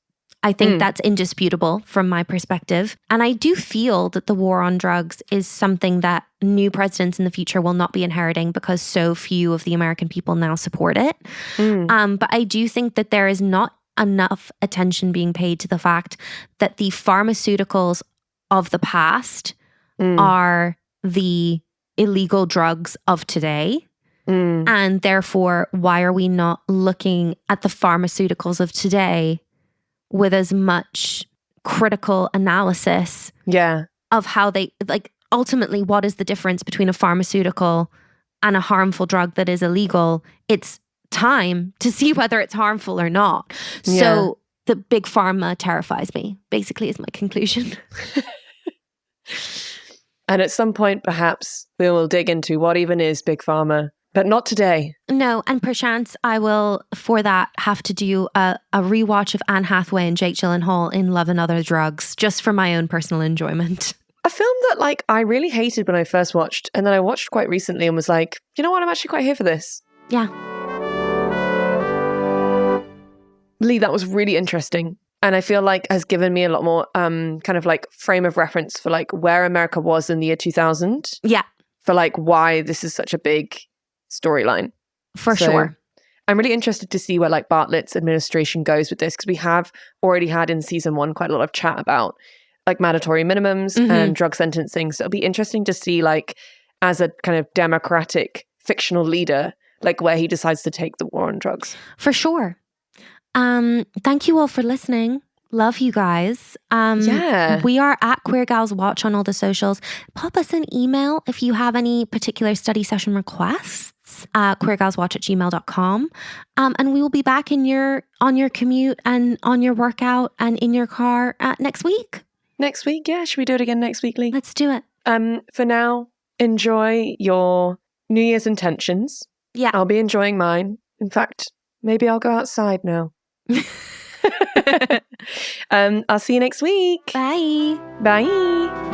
I think that's indisputable from my perspective. And I do feel that the war on drugs is something that new presidents in the future will not be inheriting because so few of the American people now support it. But I do think that there is not enough attention being paid to the fact that the pharmaceuticals of the past are the illegal drugs of today. And therefore, why are we not looking at the pharmaceuticals of today with as much critical analysis of how they, like, ultimately, what is the difference between a pharmaceutical and a harmful drug that is illegal? It's time to see whether it's harmful or not. So the big pharma terrifies me, basically, is my conclusion. And at some point, perhaps we will dig into what even is big pharma, but not today. No, and perchance I will, for that, have to do a rewatch of Anne Hathaway and Jake Gyllenhaal in Love and Other Drugs, just for my own personal enjoyment. A film that, like, I really hated when I first watched, and then I watched quite recently and was like, you know what, I'm actually quite here for this. Yeah. Leigh, that was really interesting. And I feel like has given me a lot more kind of like frame of reference for like where America was in the year 2000. Yeah. For like why this is such a big storyline. For sure. I'm really interested to see where like Bartlet's administration goes with this, because we have already had in season 1 quite a lot of chat about like mandatory minimums and drug sentencing. So it'll be interesting to see, like, as a kind of democratic fictional leader, like where he decides to take the war on drugs. For sure. Thank you all for listening. Love you guys. We are at Queer Gals Watch on all the socials. Pop us an email if you have any particular study session requests. queergalswatch@gmail.com. And we will be back on your commute and on your workout and in your car next week. Next week, yeah. Should we do it again next week, Leigh? Let's do it. For now, enjoy your New Year's intentions. Yeah. I'll be enjoying mine. In fact, maybe I'll go outside now. I'll see you next week. Bye. Bye.